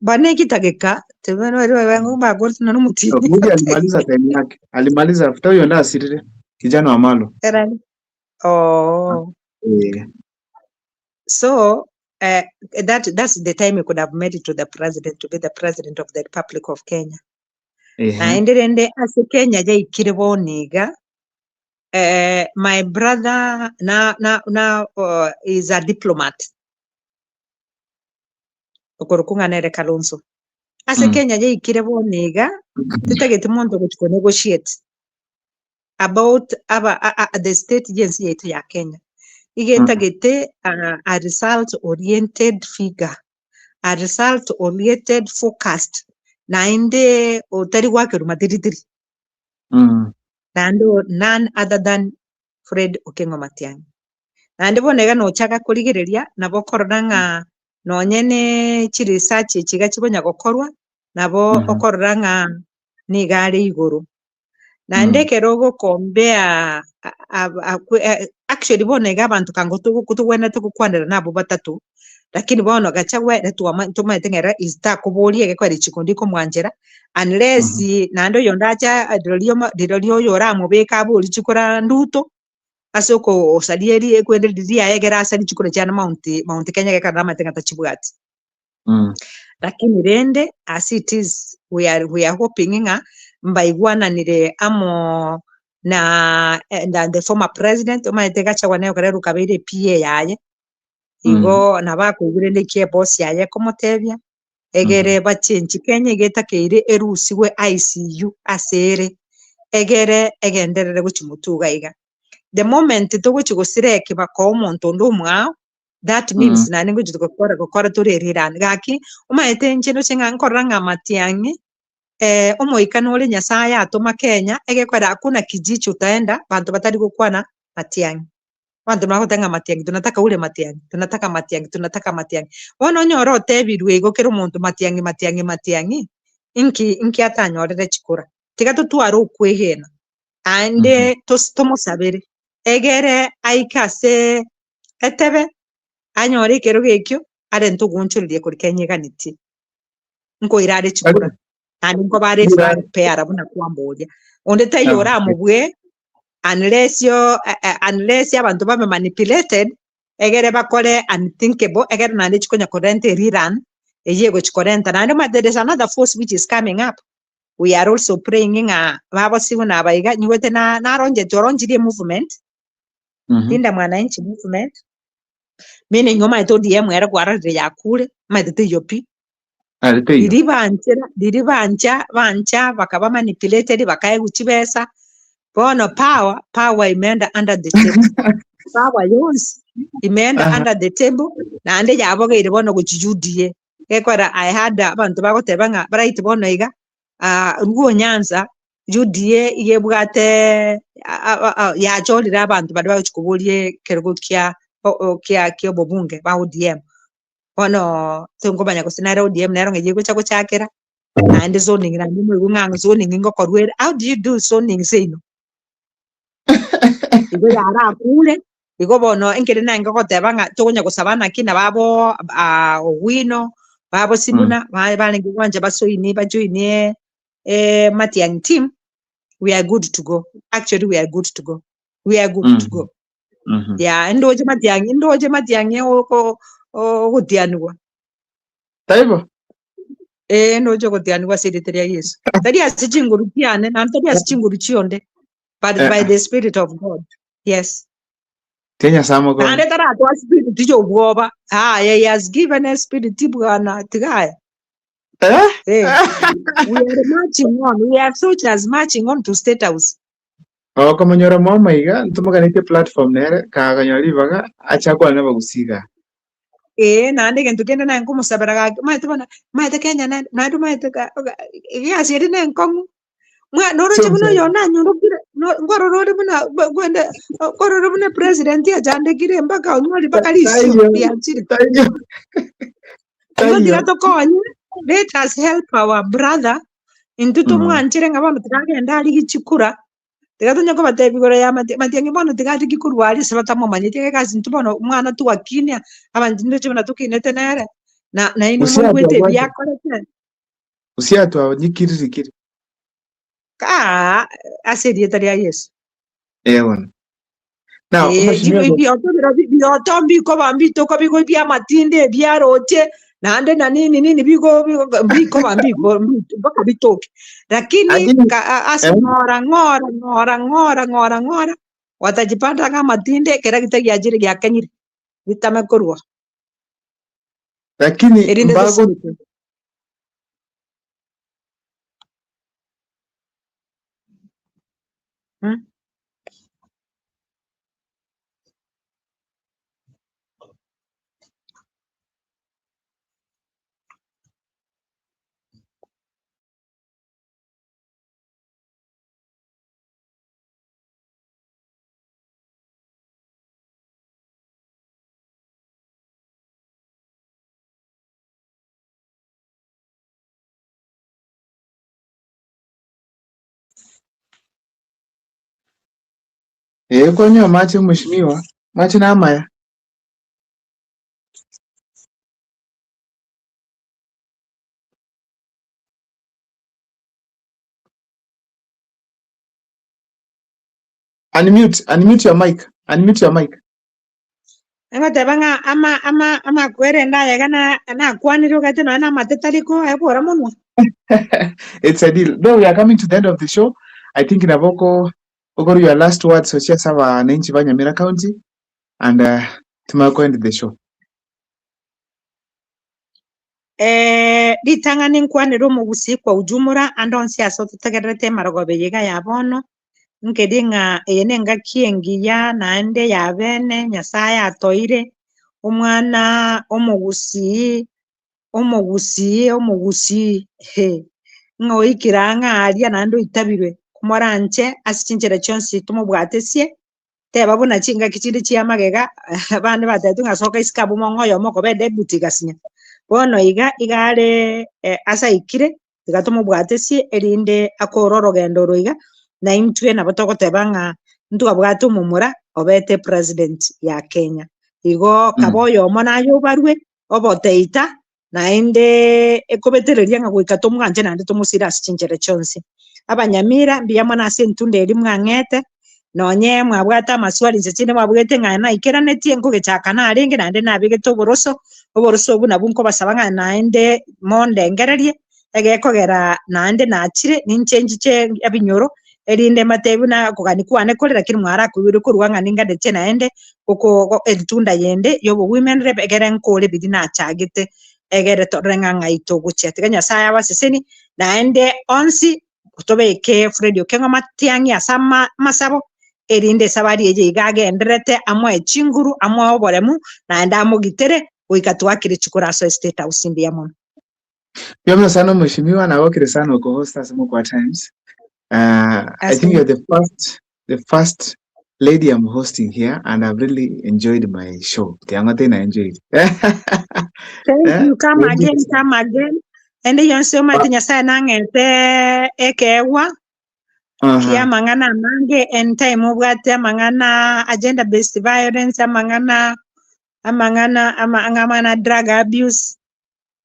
Bane kitageka tebano wali wangu bagortu na numuti. Mudi alimaliza time yake. Alimaliza after hiyo ndio asirire kijana wa Malo. Oh. Yeah. So that's the time we could have made it to the president to be the president of the Republic of Kenya. Na enderende ase Kenya jai kiriboniga. My brother now is a diplomat. Okurukunga nere Kalonzo. Ase Kenya jai kiriboniga. Tutagete monto kuchiko negotiate about the state agency yetu ya Kenya. Igetagete a result oriented figure, a result oriented forecast. Na inde otari wake rumadiri. Nando none other than Fred Okengo Matiang'i. Nande bonega no chaka kurigereria nabo koronanga no nyene chi research chiga chibonya gokorwa nabo okoranga ni gari iguru. Nande kerogo kombea actually bonega abantu kango kutuwena tukukwandira nabo batatu lakini bono gachagwe tuma tengera ista kubolie kwa chikondi ko mwanjera unless nando yondacha dilio yora mubeka abuli chikora nduto asoko osalieri ekwenderia yegera asali chikora cyane Mount Kenya kana matenga tachibwati lakini rende as it is we are hoping nga mbaigwananire amo na the former president omaitega chagwa nayo kare rukabire PA yaye igo nabakugurende kie boss yaye komotebya egere bachenji Kenya getakeire erusiwe ICU asere egere egenderere guchimutuga iga the moment toguchigosireke bako omonto ndumwa that means nani gukora turerirana gaki umaite nchino chenga nkoranga Matiang'i omoikano ole Nyasaye atoma Kenya egekwara hakuna kijiji utaenda bantu batari gukwana Matiang'i bantu nakotanga Matiang'i tunataka ule Matiang'i tunataka Matiang'i wono nyoro tebirwe igokero muntu Matiang'i inki atanyorere chikura tiga tutwara ukwehena ande tomusabere egere aikase etebe anyore kero gekyo are ntugunchuririe kuri Kenya ganiti nko irare chikura andi nko bare pera buna kwamboja onde tayora mubwe unless abantu babe manipulated egere bakore unthinkable egere nande chikonya corrente rerun eyego chikorenta nande there is another force which is coming up. We are also praying babo sibu na baiga nyiwete na ronje toronjire movement Linda Mwananchi movement meaning ngoma ito DM era gwarare yakure madete yopi diribancha bakaba manipulated bakaye guchibesa bono power imeenda under the table power yonse imeenda under the table na ande yabogeire bono guchijudie ekora I had abantu bagotebanga bright bono iga rugo Nyanza judie yebwate yachorira abantu bari bakubulie kergo kya bobunge ba ODM bono tungomanya kusinara ODM naro ngiye gucha guchakera and zoning na ndimo nganga zoning ngokorwera how do you do zoning sino igo yara kule igo bono engere na ngokotebanga togonya kusabana kina babo Owino babo Sibuna bale ngwanje basoyini bajoine Matiang'i team. We are good to go. Actually, we are good to go. Yeah, ndoje Matiang'i odianwa. Taibo. Ndoje odianwa sediteria Yesu. Tadi asichingu rupiane, na tadi asichingu ruchionde. But by the Spirit of God. Yes. Kenya samo go. And tara to spirit tijo ubwoba. He has given a spirit tibwana tigaya. We are marching on. We are soldiers marching on to State House. Kama nyora mama iga ntumuka nite platform nere kaganyori baga achakwa naba gusiga. nande kentu kende na ngumu sabara maite bana maite Kenya na du maite ya siri na nkongu mwa noro chibuno yona nyoro kire ngoro rode buna gwende ngoro buna president ya jande kire mpaka onwali mpaka lisio ya siri tayo to konye let us help our brother into mwanchire ngaba mutragenda ali gichikura Tigatunye ko batebigoro ya matiangi bono tigati gikurwari sabatamo manyete kazi ntubono mwana tu wakinya abandi ndo chibona tukinete nere na ino mwete byakorete usiatwa nyikirikiri ka asedi etaria Yesu ewan now biotombi ko bambito ko bigo bya matinde bya rote nande na nini bigo bambi bako bitoke lakini ngora watajipanda kama matinde kera kitagia ajiri gya kenyiri vitame korwa lakini mbago konyo mache mheshimiwa mache na maya unmute your mic Ngo tebanga ama kwere ndaye kana na kwaniro kate na matetaliko ayobora munwa it's a deal. Though we are coming to the end of the show, I think Navoko over your last words so just have wananchi wa Nyamira County and tumako end the show. Ditangani nkwaniro mu busikwa ujumura andonsi aso tutagerete marogobe yega yabono nkedinga yenenga kiengiya nande yabene nyasaya atoire umwana omugusi ngoikiranga alia nando itabirwe kumoranje asichinjere chonsi tumubwatesie teba buna chinga kichindi chiamagega bande batatu ngasoka iskabu mongoyo moko be debut gasinya bono igare asa ikire tigatumubwatesie erinde akororo gendo roiga na imtwe na batoko tebanga ntuga bwatu mumura obete president ya Kenya igo kaboyo mona yo barwe oboteita naende ekobetereria nga gwikata omwanje nande tomusira asichinjere chonsi abanyamira mbiyamo nase ntunde eri mwang'ete nonye mwabwata amaswali nchechine mwabwete ng'ana ikeraneti nkogechaka narenge nande nabigete oboroso obu nabwo nkobasaba ng'a naende mondengererie egekogera nande nachire ninchenji che abinyoro erinde matebu na kugani kwane kole lakini mwara kubiru kurwa ng'ani ngadete naende koko entunda yende yobo women rep egere nkole bidina achagete egere torenga ngaito guchetika Nyasaye abaseseni naende onsi kutobeke Fredio kengo matiangi asama masabo erinde sabari eje igagenderete amwe chinguru amwe oboremu naende amugitere oikatwakire chukuraso state house mbiamo Yamna sana mheshimiwa na wakire sana uko host mo kwa times I think you're the first lady I'm hosting here and I've really enjoyed my show. I enjoyed. Thank you. Come again. And you so much Nyasaye nangete ekewa. Kia mangana mange and time obwate mangana agenda based violence amangana drug abuse.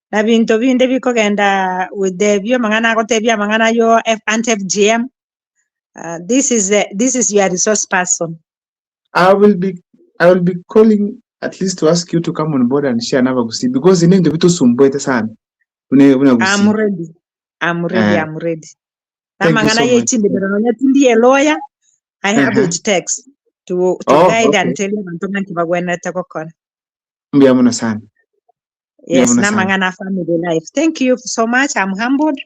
Na bintu binde bikogenda with the view mangana gotebya mangana yo anti-FGM. This is your resource person. I will be calling at least to ask you to come on board and share Navagusi because in the vitu sumbwete sana. I'm ready. Namangana ye chindi beronya tindi lawyer. I have it text to guide and tell you mantona kibagwena takokona. Mbiyamuna sana. Yes, namangana family life. Thank you so much. I'm humbled.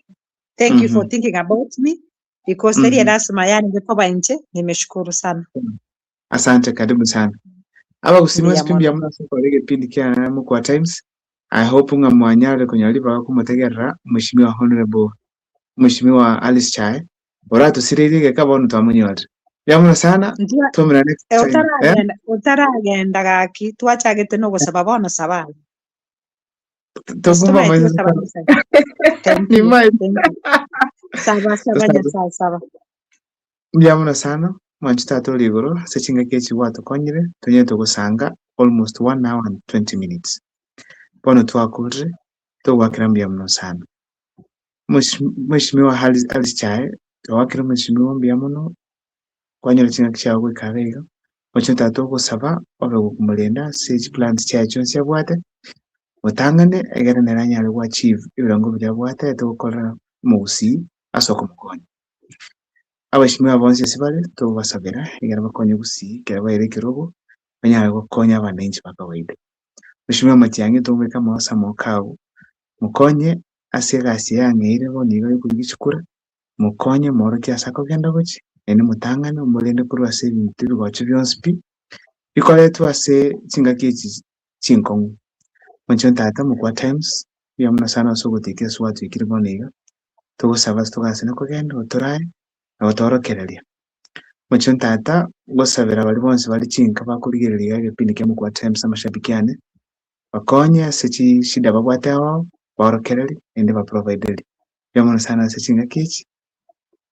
Thank you for thinking about me. Because teri rasma yani ngekoba nje nimeshukuru sana. Asante karibu sana. aba kusimwa Mbuya spimbi ya mono. muna sokole kipindi kia Mukwa Times. I hope nga mwanyale kunyalipa kumutegerera Mheshimiwa Honorable Mheshimiwa Alice Chai. Ora tusiririike kabonu twamunyote. Byamuna sana. Ndio Tumira next time. utaragenda gaki twachagite no gusaba bono sabana. Tugumba Tusitume maisha saba sana. nisa. Thank Ni you. mai. Thank you. Saba nyasa saba. Byamuna sana. Mwanchita toli iguru. Sechinga kechi watu konyire. Tunye tugusanga almost 1 hour and 20 minutes. Bono twakulre. Tuwakira byamuna sana. Mheshimiwa Alice Chai. Tuwakira Mheshimiwa byamuna. Kwanyira chinga kishawe kwikabega. Mwanchita tugusaba obe kumulenda sage plans chacho nshabwate. Mutangane egere neranyale ku achieve ibirango byabwate tugukorera musi asoko mukonyi. Abashimwe abonse sibale tubasabira egere bakonye gusi kera bayire kirogo banyale gukonya abanenchi bakawaida. Mheshimiwa Matiang'i tumweka mwasa mokabu mukonye asigasi yangeire bo nigo yukugichukura mukonye moro kiasako genda gochi ene mutangane umulende kurwa se bintu bigocho byonsi bikoletu ase chingakechi chinkongu. Mwanchonta Mukwa Times byamuna sana sogoteke swatu ikiribonega tugusaba tugasene kugenda oturaye abotorokereria. Mwanchonta gusabira bali bonse bali chinka bakurigereria ebipindi kya Mukwa Times amashabikiane bakonye sechi shida babwate aho borokereri ende baprovideri. Byamuna sana sechinga kichi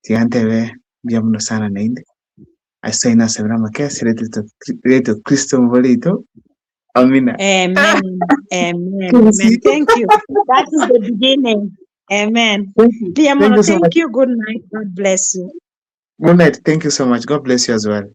tiantebe byamuna sana nainde asaina sabira makesi reto Kristo mbolito. Amina. Amen. Amen. Thank you. That is the beginning. Amen. Thank you so much. Thank you. Good night. God bless you. Good night. Thank you so much. God bless you as well.